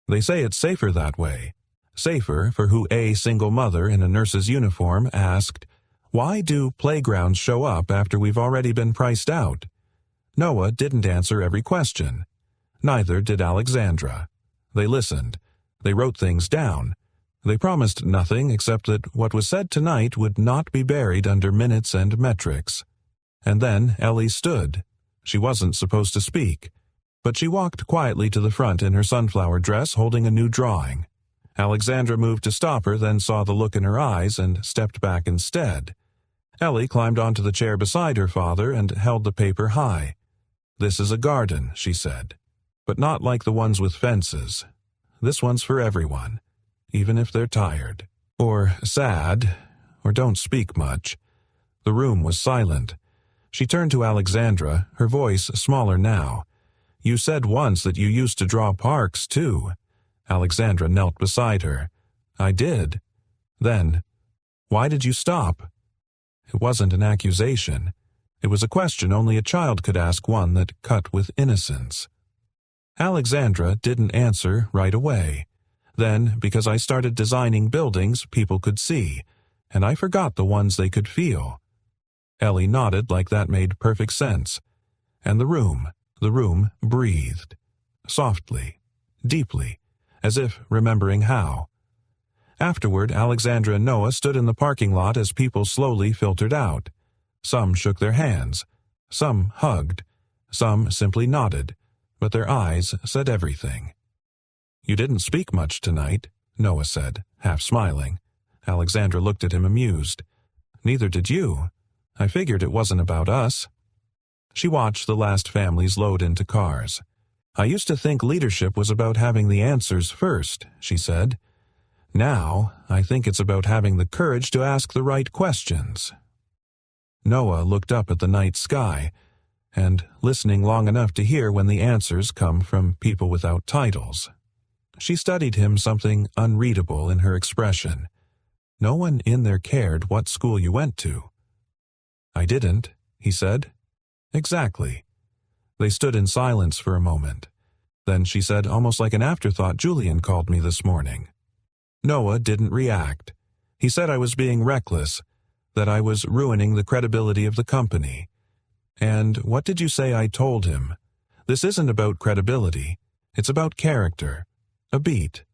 They say it's safer that way. Safer for who a single mother in a nurse's uniform asked, "Why do playgrounds show up after we've already been priced out?" Noah didn't answer every question. Neither did Alexandra. They listened. They wrote things down. They promised nothing except that what was said tonight would not be buried under minutes and metrics. And then Ellie stood. She wasn't supposed to speak, but she walked quietly to the front in her sunflower dress holding a new drawing. Alexandra moved to stop her, then saw the look in her eyes and stepped back instead. Ellie climbed onto the chair beside her father and held the paper high. "This is a garden," she said, "but not like the ones with fences. This one's for everyone, even if they're tired, or sad, or don't speak much." The room was silent. She turned to Alexandra, her voice smaller now. "You said once that you used to draw parks, too." Alexandra knelt beside her. "I did." Then, "Why did you stop?" It wasn't an accusation. It was a question only a child could ask, one that cut with innocence. Alexandra didn't answer right away. "Then, because I started designing buildings people could see, and I forgot the ones they could feel." Ellie nodded like that made perfect sense. And the room breathed. Softly, deeply, as if remembering how. Afterward, Alexandra and Noah stood in the parking lot as people slowly filtered out. Some shook their hands. Some hugged. Some simply nodded. But their eyes said everything. "You didn't speak much tonight," Noah said, half smiling. Alexandra looked at him amused. "Neither did you. I figured it wasn't about us." She watched the last families load into cars. "I used to think leadership was about having the answers first," she said. "Now, I think it's about having the courage to ask the right questions." Noah looked up at the night sky, and listening long enough to hear when the answers come from people without titles. She studied him, something unreadable in her expression. No one in there cared what school you went to. "I didn't," he said. "Exactly." They stood in silence for a moment. Then she said, almost like an afterthought, "Julian called me this morning." Noah didn't react. He said I was being reckless, that I was ruining the credibility of the company. And what did you say I told him? This isn't about credibility. It's about character. A beat.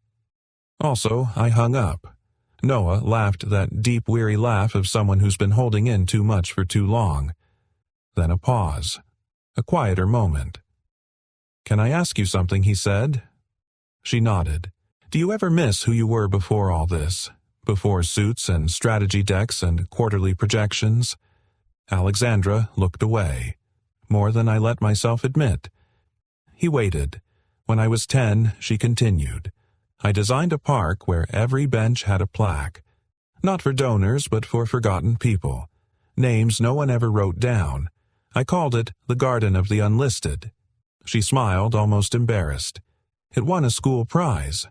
Also, I hung up. Noah laughed that deep, weary laugh of someone who's been holding in too much for too long. Then a pause. A quieter moment. "Can I ask you something?" he said. She nodded. "Do you ever miss who you were before all this? Before suits and strategy decks and quarterly projections?" Alexandra looked away. "More than I let myself admit." He waited. "When I was 10, she continued. I designed a park where every bench had a plaque. Not for donors, but for forgotten people. Names no one ever wrote down. I called it the Garden of the Unlisted." She smiled, almost embarrassed. "It won a school prize."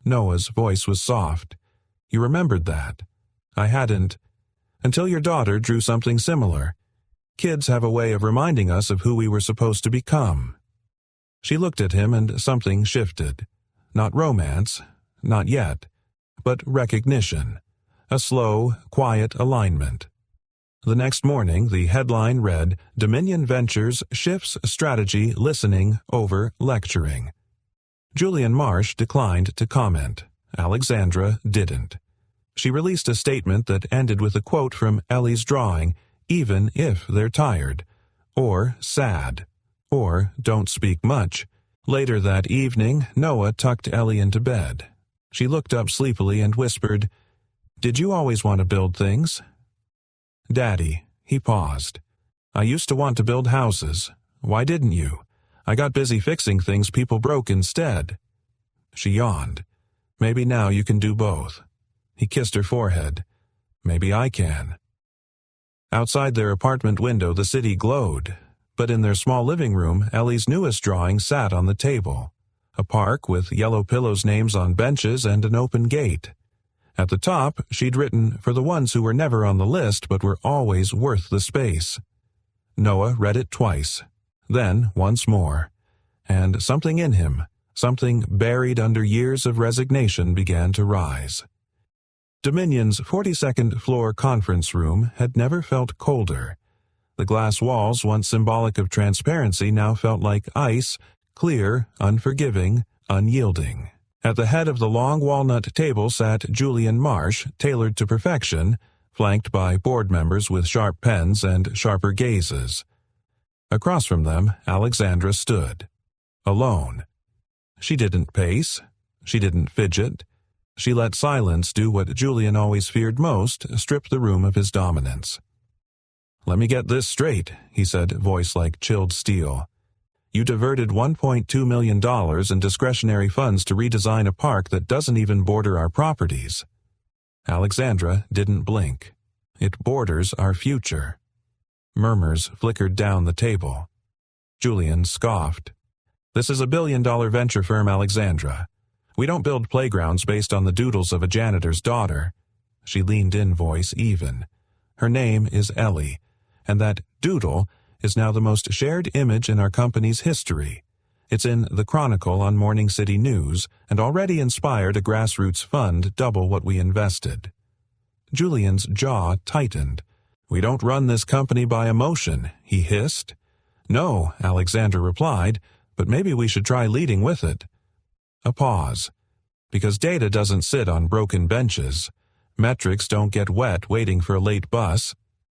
Noah's voice was soft. "You remembered that?" "I hadn't. Until your daughter drew something similar. Kids have a way of reminding us of who we were supposed to become." She looked at him and something shifted. Not romance, not yet, but recognition. A slow, quiet alignment. The next morning, the headline read, "Dominion Ventures Shifts Strategy Listening Over Lecturing." Julian Marsh declined to comment. Alexandra didn't. She released a statement that ended with a quote from Ellie's drawing, "Even if they're tired," or sad, or don't speak much. Later that evening, Noah tucked Ellie into bed. She looked up sleepily and whispered, "Did you always want to build things?" "Daddy," he paused. "I used to want to build houses. Why didn't you? I got busy fixing things people broke instead." She yawned. Maybe now you can do both. He kissed her forehead. Maybe I can. Outside their apartment window the city glowed, but in their small living room Ellie's newest drawing sat on the table. A park with yellow pillows' names on benches and an open gate. At the top she'd written, "For the ones who were never on the list but were always worth the space." Noah read it twice, then once more, and something in him, something buried under years of resignation, began to rise. Dominion's 42nd floor conference room had never felt colder. The glass walls, once symbolic of transparency, now felt like ice, clear, unforgiving, unyielding. At the head of the long walnut table sat Julian Marsh, tailored to perfection, flanked by board members with sharp pens and sharper gazes. Across from them, Alexandra stood, alone. She didn't pace. She didn't fidget. She let silence do what Julian always feared most, strip the room of his dominance. "Let me get this straight," he said, voice like chilled steel. "You diverted $1.2 million in discretionary funds to redesign a park that doesn't even border our properties." Alexandra didn't blink. "It borders our future." Murmurs flickered down the table. Julian scoffed. "This is a billion-dollar venture firm, Alexandra. We don't build playgrounds based on the doodles of a janitor's daughter." She leaned in, voice even. "Her name is Ellie, and that doodle is now the most shared image in our company's history. It's in the Chronicle on Morning City News, and already inspired a grassroots fund double what we invested." Julian's jaw tightened. "We don't run this company by emotion," he hissed. "No," Alexandra replied, "but maybe we should try leading with it." A pause. "Because data doesn't sit on broken benches. Metrics don't get wet waiting for a late bus.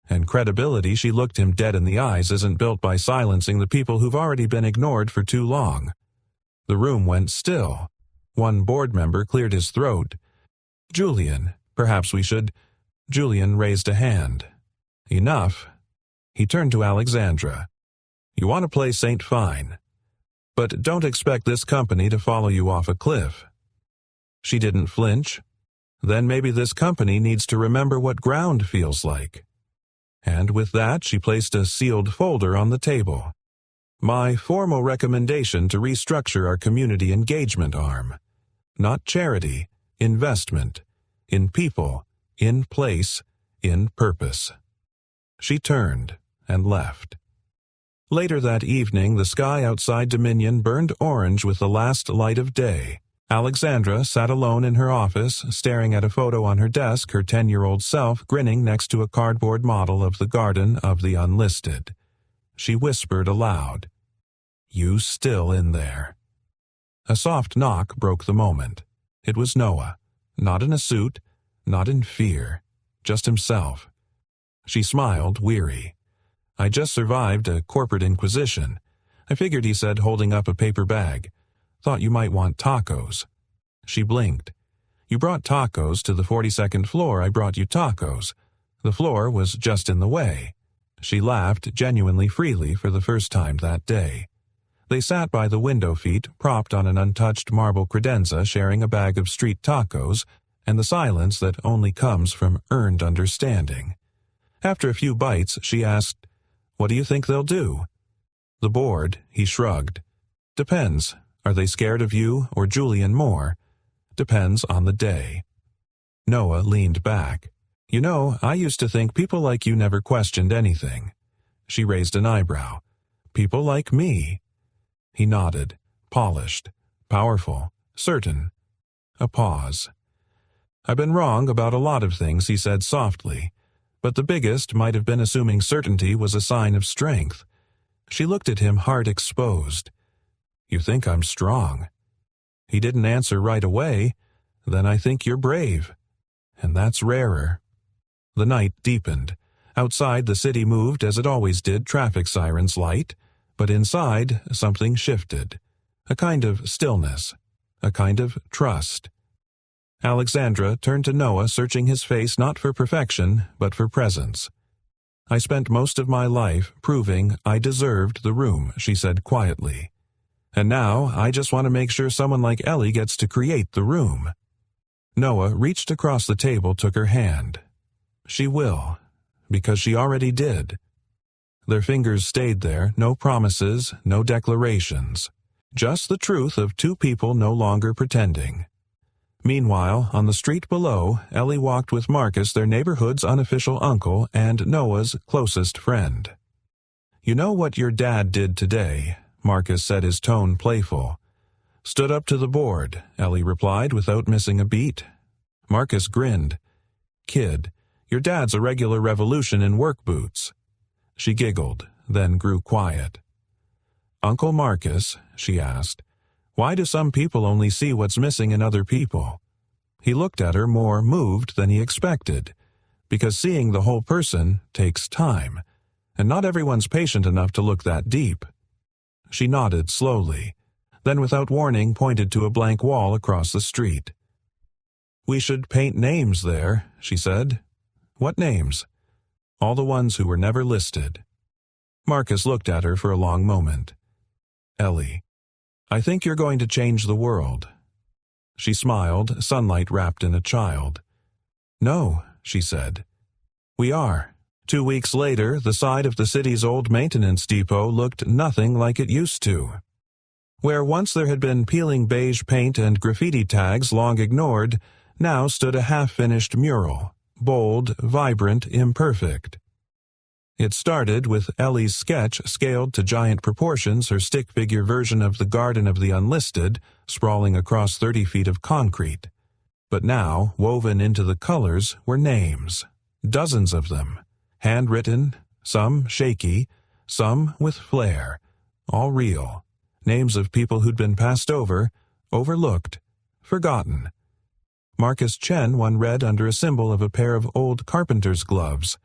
And credibility," she looked him dead in the eyes, "isn't built by silencing the people who've already been ignored for too long." The room went still. One board member cleared his throat. "Julian, perhaps we should—" Julian raised a hand. "Enough." He turned to Alexandra. "You want to play Saint Fine. But don't expect this company to follow you off a cliff." She didn't flinch. "Then maybe this company needs to remember what ground feels like." And with that she placed a sealed folder on the table. "My formal recommendation to restructure our community engagement arm. Not charity, investment. In people, in place, in purpose." She turned and left. Later that evening, the sky outside Dominion burned orange with the last light of day. Alexandra sat alone in her office, staring at a photo on her desk, her 10-year-old self grinning next to a cardboard model of the Garden of the Unlisted. She whispered aloud, "You still in there?" A soft knock broke the moment. It was Noah, not in a suit, not in fear, just himself. She smiled, weary. "I just survived a corporate inquisition. I figured," he said, holding up a paper bag. "Thought you might want tacos." She blinked. "You brought tacos to the 42nd floor. I brought you tacos. The floor was just in the way." She laughed genuinely freely for the first time that day. They sat by the window feet, propped on an untouched marble credenza, sharing a bag of street tacos, and the silence that only comes from earned understanding. After a few bites, she asked, "What do you think they'll do?" "The board," he shrugged. "Depends. Are they scared of you or Julian more? Depends on the day." Noah leaned back. "You know, I used to think people like you never questioned anything." She raised an eyebrow. "People like me?" He nodded, polished, powerful, certain. A pause. "I've been wrong about a lot of things," he said softly, "but the biggest might have been assuming certainty was a sign of strength." She looked at him, heart exposed. "You think I'm strong?" He didn't answer right away. "Then I think you're brave. And that's rarer." The night deepened. Outside, the city moved as it always did, traffic sirens light. But inside, something shifted. A kind of stillness. A kind of trust. Alexandra turned to Noah, searching his face not for perfection, but for presence. "I spent most of my life proving I deserved the room," she said quietly. And now I just want to make sure someone like Ellie gets to create the room." Noah reached across the table, took her hand. "She will, because she already did." Their fingers stayed there, no promises, no declarations. Just the truth of two people no longer pretending. Meanwhile, on the street below, Ellie walked with Marcus, their neighborhood's unofficial uncle and Noah's closest friend. "You know what your dad did today?" Marcus said, his tone playful. "Stood up to the board," Ellie replied without missing a beat. Marcus grinned. "Kid, your dad's a regular revolution in work boots." She giggled, then grew quiet. "Uncle Marcus," she asked, "why do some people only see what's missing in other people?" He looked at her more moved than he expected, because seeing the whole person takes time, and not everyone's patient enough to look that deep. She nodded slowly, then without warning pointed to a blank wall across the street. "We should paint names there," she said. "What names?" "All the ones who were never listed." Marcus looked at her for a long moment. "Ellie, I think you're going to change the world." She smiled, sunlight wrapped in a child. "No," she said. "We are." 2 weeks later, the side of the city's old maintenance depot looked nothing like it used to. Where once there had been peeling beige paint and graffiti tags long ignored, now stood a half-finished mural, bold, vibrant, imperfect. It started with Ellie's sketch scaled to giant proportions, her stick figure version of the Garden of the Unlisted, sprawling across 30 feet of concrete. But now, woven into the colors, were names, dozens of them, handwritten, some shaky, some with flair, all real, names of people who'd been passed over, overlooked, forgotten. Marcus Chen one read under a symbol of a pair of old carpenter's gloves.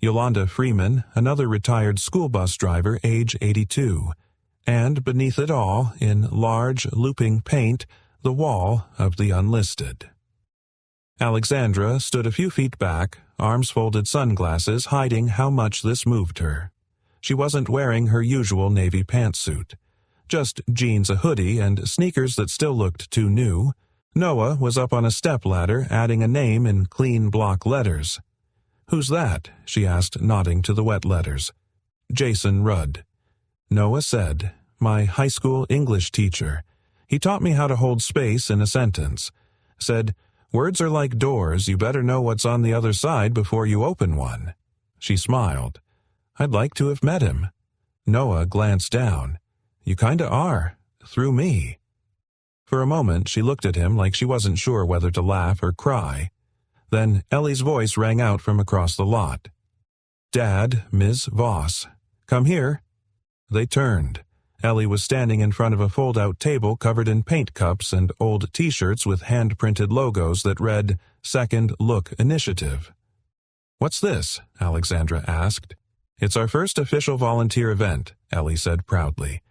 Yolanda Freeman, another retired school bus driver, age 82. And beneath it all, in large, looping paint, the wall of the unlisted. Alexandra stood a few feet back, arms folded, sunglasses hiding how much this moved her. She wasn't wearing her usual navy pantsuit. Just jeans, a hoodie, and sneakers that still looked too new. Noah was up on a stepladder, adding a name in clean block letters. "Who's that?" she asked, nodding to the wet letters. "Jason Rudd." Noah said, "My high school English teacher. He taught me how to hold space in a sentence. Said, 'Words are like doors, you better know what's on the other side before you open one.'" She smiled. "I'd like to have met him." Noah glanced down. "You kinda are, through me." For a moment she looked at him like she wasn't sure whether to laugh or cry. Then Ellie's voice rang out from across the lot. "Dad, Ms. Voss. Come here." They turned. Ellie was standing in front of a fold-out table covered in paint cups and old T-shirts with hand-printed logos that read, "Second Look Initiative." "What's this?" Alexandra asked. "It's our first official volunteer event," Ellie said proudly.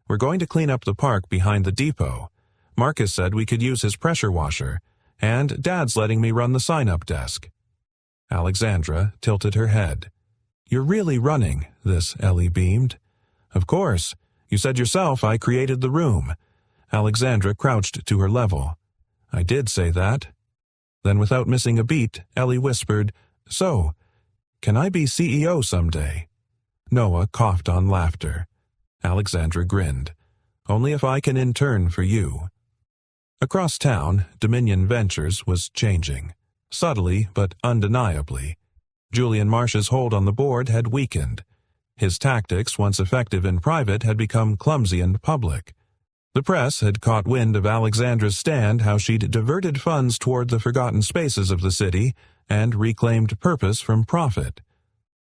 "We're going to clean up the park behind the depot. Marcus said we could use his pressure washer, and Dad's letting me run the sign-up desk." Alexandra tilted her head. "You're really running this," Ellie beamed. "Of course. You said yourself I created the room." Alexandra crouched to her level. "I did say that." Then without missing a beat, Ellie whispered, "So, can I be CEO someday?" Noah coughed on laughter. Alexandra grinned. "Only if I can intern for you." Across town, Dominion Ventures was changing. Subtly, but undeniably. Julian Marsh's hold on the board had weakened. His tactics, once effective in private, had become clumsy in public. The press had caught wind of Alexandra's stand, how she'd diverted funds toward the forgotten spaces of the city and reclaimed purpose from profit.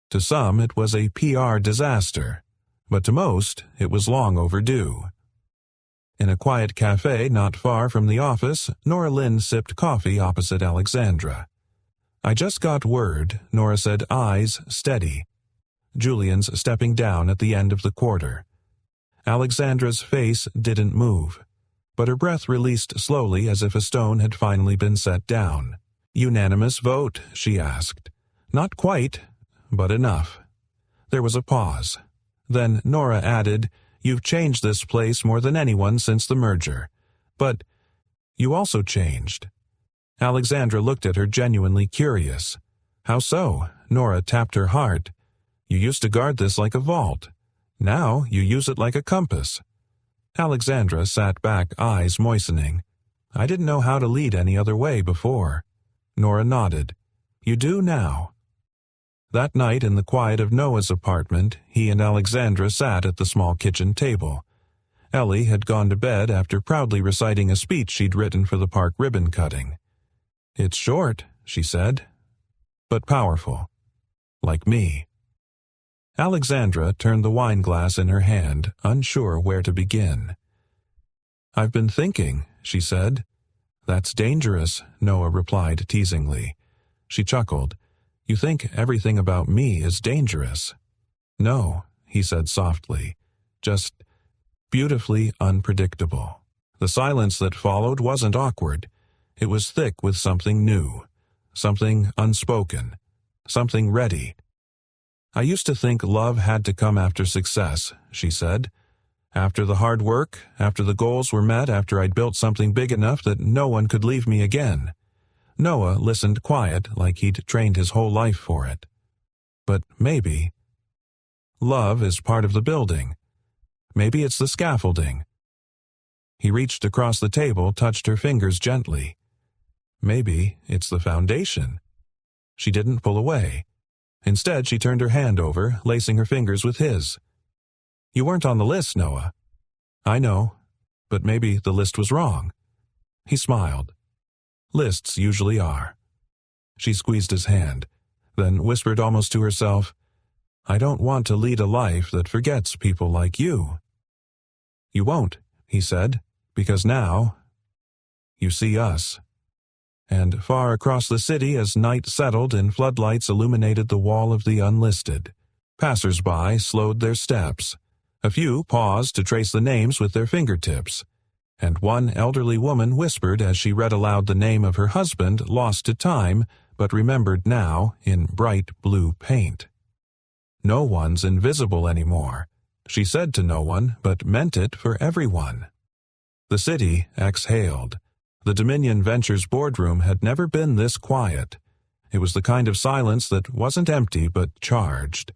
To some, it was a PR disaster, but to most, it was long overdue. In a quiet cafe not far from the office, Nora Lynn sipped coffee opposite Alexandra. "I just got word," Nora said, eyes steady. Julian's stepping down at the end of the quarter. Alexandra's face didn't move, but her breath released slowly as if a stone had finally been set down. "Unanimous vote?" she asked. "Not quite, but enough." There was a pause. Then Nora added, You've changed this place more than anyone since the merger. But you also changed." Alexandra looked at her genuinely curious. "How so?" Nora tapped her heart. "You used to guard this like a vault. Now you use it like a compass." Alexandra sat back, eyes moistening. "I didn't know how to lead any other way before." Nora nodded. "You do now." That night in the quiet of Noah's apartment, he and Alexandra sat at the small kitchen table. Ellie had gone to bed after proudly reciting a speech she'd written for the park ribbon cutting. "It's short," she said, "but powerful. Like me." Alexandra turned the wine glass in her hand, unsure where to begin. "I've been thinking," she said. "That's dangerous," Noah replied teasingly. She chuckled. "You think everything about me is dangerous." "No," he said softly, "just beautifully unpredictable." The silence that followed wasn't awkward. It was thick with something new, something unspoken, something ready. "I used to think love had to come after success," she said. "After the hard work, after the goals were met, after I'd built something big enough that no one could leave me again." Noah listened quiet, like he'd trained his whole life for it. "But maybe love is part of the building. Maybe it's the scaffolding." He reached across the table, touched her fingers gently. "Maybe it's the foundation." She didn't pull away. Instead, she turned her hand over, lacing her fingers with his. "You weren't on the list, Noah." "I know, but maybe the list was wrong." He smiled. "Lists usually are." She squeezed his hand, then whispered almost to herself, "I don't want to lead a life that forgets people like you." "You won't," he said, "because now you see us." And far across the city, as night settled and floodlights illuminated the wall of the unlisted, passers-by slowed their steps. A few paused to trace the names with their fingertips, and one elderly woman whispered as she read aloud the name of her husband, lost to time, but remembered now in bright blue paint. "No one's invisible anymore," she said to no one, but meant it for everyone. The city exhaled. The Dominion Ventures boardroom had never been this quiet. It was the kind of silence that wasn't empty but charged,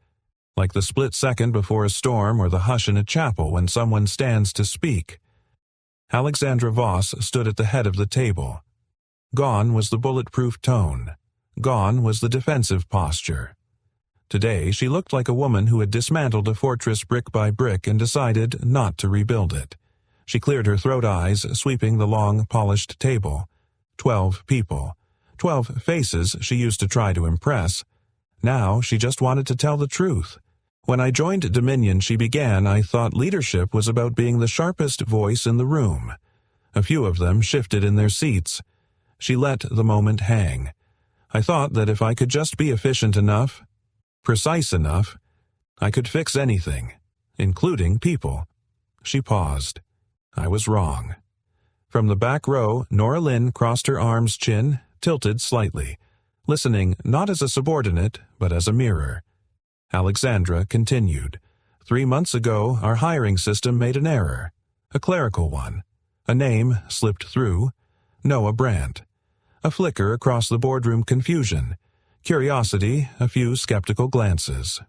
like the split second before a storm or the hush in a chapel when someone stands to speak. Alexandra Voss stood at the head of the table. Gone was the bulletproof tone. Gone was the defensive posture. Today she looked like a woman who had dismantled a fortress brick by brick and decided not to rebuild it. She cleared her throat, eyes sweeping the long, polished table. 12 people. 12 faces she used to try to impress. Now she just wanted to tell the truth. "When I joined Dominion," she began, "I thought leadership was about being the sharpest voice in the room." A few of them shifted in their seats. She let the moment hang. "I thought that if I could just be efficient enough, precise enough, I could fix anything, including people." She paused. "I was wrong." From the back row, Nora Lynn crossed her arms, chin tilted slightly, listening not as a subordinate, but as a mirror. Alexandra continued. 3 months ago, our hiring system made an error, a clerical one. A name slipped through, Noah Brandt. A flicker across the boardroom, confusion. Curiosity, a few skeptical glances.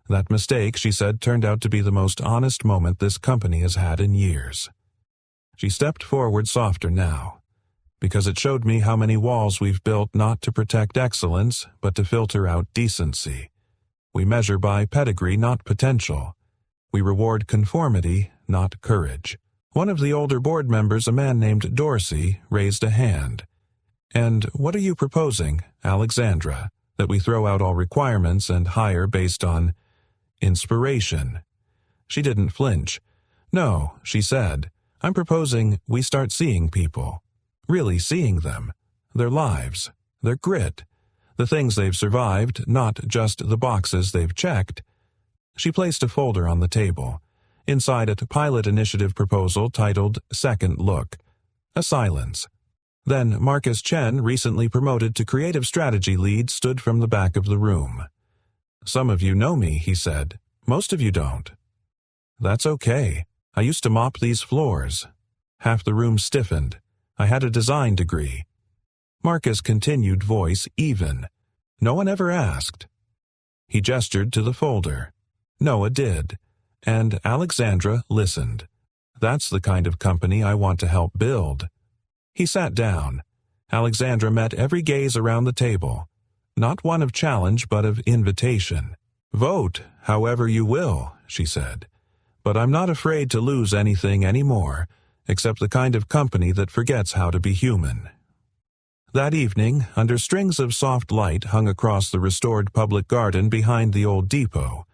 That mistake, she said, turned out to be the most honest moment this company has had in years. She stepped forward softer now, because it showed me how many walls we've built not to protect excellence, but to filter out decency. We measure by pedigree, not potential. We reward conformity, not courage. One of the older board members, a man named Dorsey, raised a hand. "And what are you proposing, Alexandra, that we throw out all requirements and hire based on inspiration?" She didn't flinch. "No," she said, "I'm proposing we start seeing people. Really seeing them. Their lives. Their grit. The things they've survived, not just the boxes they've checked." She placed a folder on the table. Inside it, a pilot initiative proposal titled Second Look. A silence. Then Marcus Chen, recently promoted to creative strategy lead, stood from the back of the room. "Some of you know me," he said. "Most of you don't." "That's okay," I used to mop these floors. Half the room stiffened. I had a design degree. Marcus' continued voice even. No one ever asked. He gestured to the folder. Noah did, and Alexandra listened. That's the kind of company I want to help build. He sat down. Alexandra met every gaze around the table, not one of challenge but of invitation. Vote however you will, she said, but I'm not afraid to lose anything anymore, except the kind of company that forgets how to be human. That evening, under strings of soft light hung across the restored public garden behind the old depot,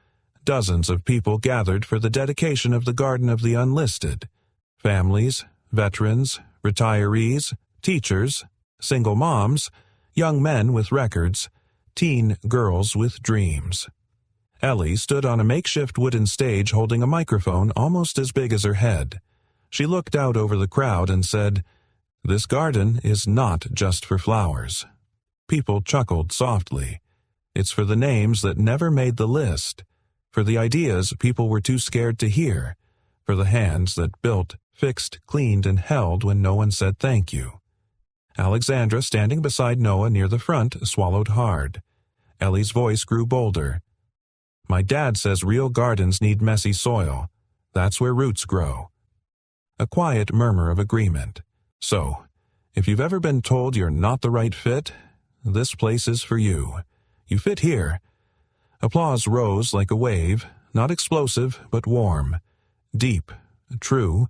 dozens of people gathered for the dedication of the Garden of the Unlisted. Families, veterans, retirees, teachers, single moms, young men with records, teen girls with dreams. Ellie stood on a makeshift wooden stage holding a microphone almost as big as her head. She looked out over the crowd and said, "This garden is not just for flowers." People chuckled softly. It's for the names that never made the list, for the ideas people were too scared to hear, for the hands that built, fixed, cleaned, and held when no one said thank you. Alexandra, standing beside Noah near the front, swallowed hard. Ellie's voice grew bolder. "My dad says real gardens need messy soil. That's where roots grow." A quiet murmur of agreement. So, if you've ever been told you're not the right fit, this place is for you. You fit here. Applause rose like a wave, not explosive, but warm. Deep. True.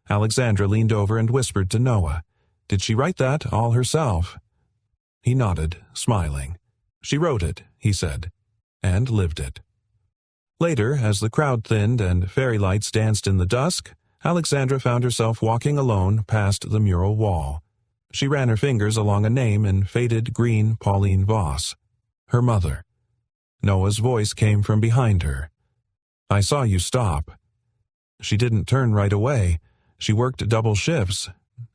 Alexandra leaned over and whispered to Noah, "Did she write that all herself?" He nodded, smiling. "She wrote it," he said, and lived it. Later, as the crowd thinned and fairy lights danced in the dusk, Alexandra found herself walking alone past the mural wall. She ran her fingers along a name in faded green Pauline Voss. Her mother. Noah's voice came from behind her. "I saw you stop." She didn't turn right away. She worked double shifts,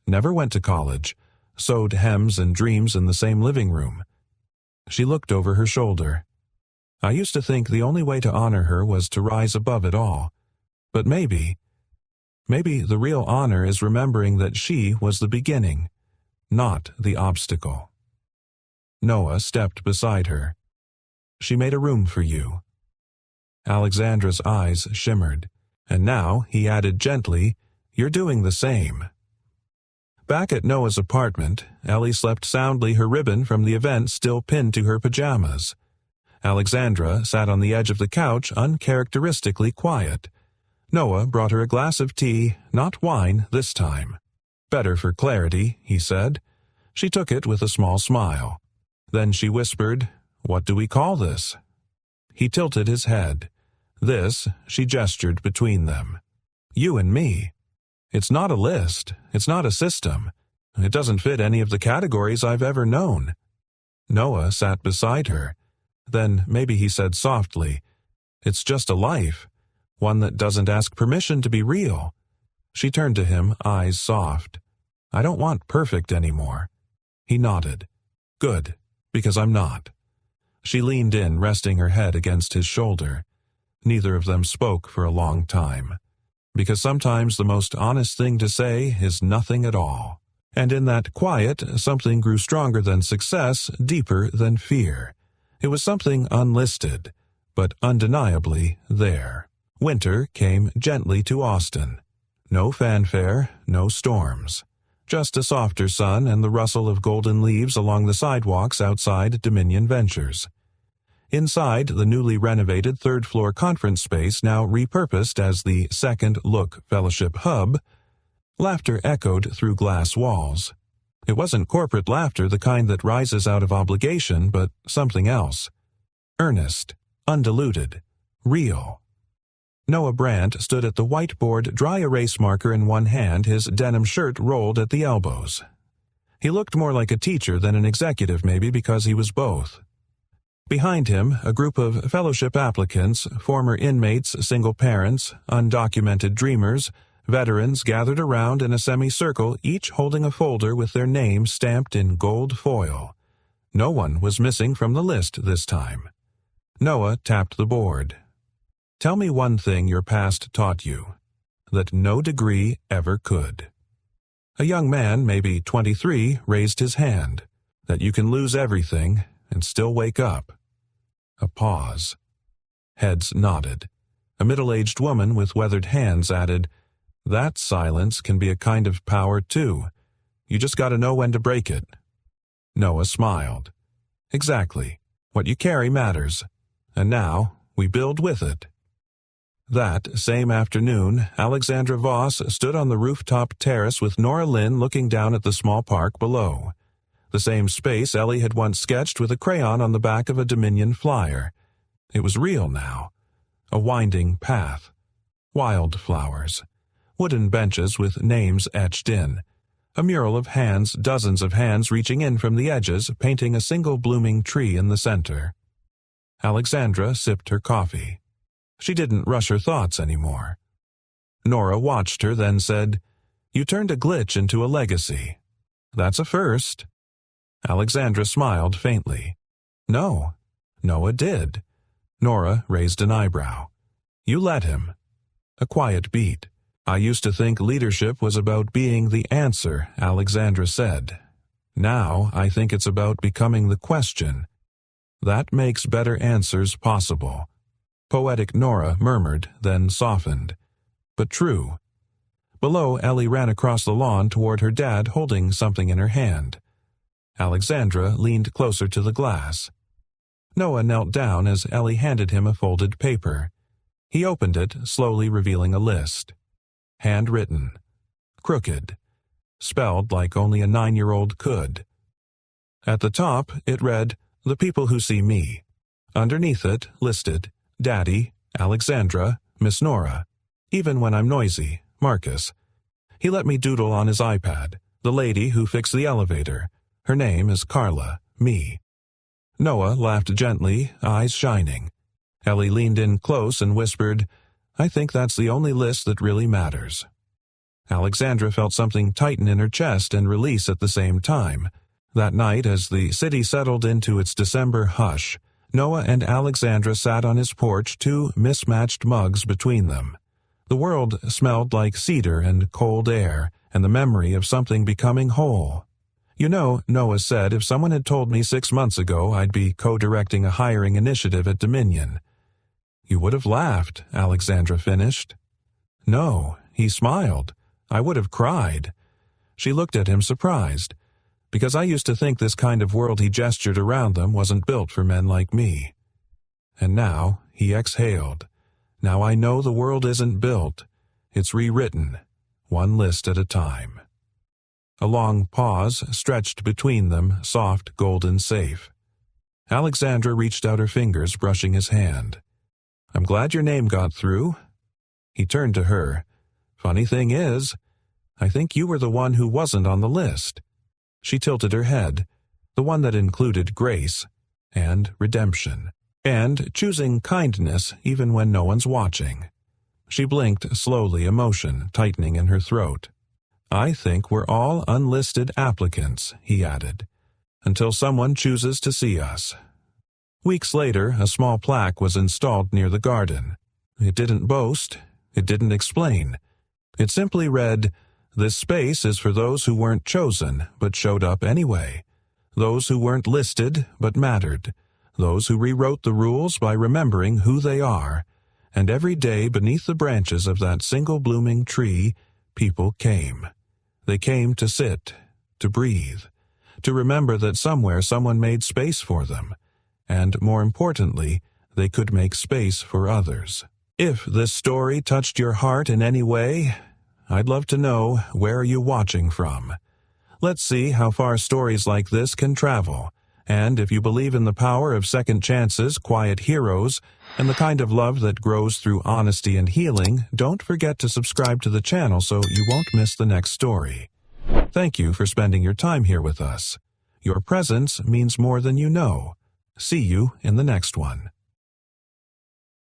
never went to college, sewed hems and dreams in the same living room. She looked over her shoulder. I used to think the only way to honor her was to rise above it all. But maybe the real honor is remembering that she was the beginning, not the obstacle. Noah stepped beside her. "She made a room for you." Alexandra's eyes shimmered, and now he added gently, "You're doing the same." Back at Noah's apartment, Ellie slept soundly, her ribbon from the event still pinned to her pajamas. Alexandra sat on the edge of the couch, uncharacteristically quiet. Noah brought her a glass of tea, not wine this time. "Better for clarity," he said. She took it with a small smile. Then she whispered, "What do we call this?" He tilted his head. "This," she gestured between them. "You and me. It's not a list. It's not a system. It doesn't fit any of the categories I've ever known." Noah sat beside her. Then maybe he said softly, "It's just a life, one that doesn't ask permission to be real." She turned to him, eyes soft. "I don't want perfect anymore." He nodded. "Good, because I'm not." She leaned in, resting her head against his shoulder. Neither of them spoke for a long time, because sometimes the most honest thing to say is nothing at all. And in that quiet, something grew stronger than success, deeper than fear. It was something unlisted, but undeniably there. Winter came gently to Austin. No fanfare, no storms. Just a softer sun and the rustle of golden leaves along the sidewalks outside Dominion Ventures. Inside the newly renovated third-floor conference space, now repurposed as the Second Look Fellowship Hub, laughter echoed through glass walls. It wasn't corporate laughter, the kind that rises out of obligation, but something else. Earnest, undiluted, real. Noah Brandt stood at the whiteboard, dry erase marker in one hand, his denim shirt rolled at the elbows. He looked more like a teacher than an executive, maybe because he was both. Behind him, a group of fellowship applicants, former inmates, single parents, undocumented dreamers, veterans gathered around in a semicircle, each holding a folder with their names stamped in gold foil. No one was missing from the list this time. Noah tapped the board. "Tell me one thing your past taught you." that no degree ever could. A young man, maybe 23, raised his hand, that you can lose everything and still wake up. A pause. Heads nodded. A middle-aged woman with weathered hands added, "That silence can be a kind of power, too. You just got to know when to break it." Noah smiled. "Exactly. What you carry matters. And now, we build with it." That same afternoon, Alexandra Voss stood on the rooftop terrace with Nora Lynn looking down at the small park below. The same space Ellie had once sketched with a crayon on the back of a Dominion flyer. It was real now. A winding path. Wildflowers. Wooden benches with names etched in. A mural of hands, dozens of hands reaching in from the edges, painting a single blooming tree in the center. Alexandra sipped her coffee. She didn't rush her thoughts anymore. Nora watched her, then said, "You turned a glitch into a legacy. That's a first." Alexandra smiled faintly. "No, Noah did." Nora raised an eyebrow. "You let him." A quiet beat. "I used to think leadership was about being the answer," Alexandra said. "Now I think it's about becoming the question. That makes better answers possible." Poetic Nora murmured, then softened. But true. Below, Ellie ran across the lawn toward her dad holding something in her hand. Alexandra leaned closer to the glass. Noah knelt down as Ellie handed him a folded paper. He opened it, slowly revealing a list. Handwritten. Crooked. Spelled like only a 9-year-old could. At the top, it read, "The people who see me." Underneath it, listed, Daddy, Alexandra, Miss Nora. Even when I'm noisy, Marcus. He let me doodle on his iPad, the lady who fixed the elevator. Her name is Carla, me. Noah laughed gently, eyes shining. Ellie leaned in close and whispered, "I think that's the only list that really matters." Alexandra felt something tighten in her chest and release at the same time. That night, as the city settled into its December hush, Noah and Alexandra sat on his porch, two mismatched mugs between them. The world smelled like cedar and cold air, and the memory of something becoming whole. "You know," Noah said, "if someone had told me 6 months ago I'd be co-directing a hiring initiative at Dominion." "You would have laughed," Alexandra finished. "No," he smiled. "I would have cried." She looked at him surprised. "Because I used to think this kind of world," he gestured around them, "wasn't built for men like me." And now, he exhaled. "Now I know the world isn't built. It's rewritten, one list at a time." A long pause stretched between them, soft, golden safe. Alexandra reached out her fingers, brushing his hand. "I'm glad your name got through." He turned to her. "Funny thing is, I think you were the one who wasn't on the list." She tilted her head, the one that included grace and redemption, and choosing kindness even when no one's watching. She blinked slowly, emotion tightening in her throat. "I think we're all unlisted applicants," he added, "until someone chooses to see us." Weeks later, a small plaque was installed near the garden. It didn't boast, it didn't explain. It simply read, "This space is for those who weren't chosen, but showed up anyway. Those who weren't listed, but mattered. Those who rewrote the rules by remembering who they are. And every day beneath the branches of that single blooming tree, people came. They came to sit, to breathe, to remember that somewhere someone made space for them. And more importantly, they could make space for others." If this story touched your heart in any way, I'd love to know, where are you watching from? Let's see how far stories like this can travel. And if you believe in the power of second chances, quiet heroes, and the kind of love that grows through honesty and healing, don't forget to subscribe to the channel so you won't miss the next story. Thank you for spending your time here with us. Your presence means more than you know. See you in the next one.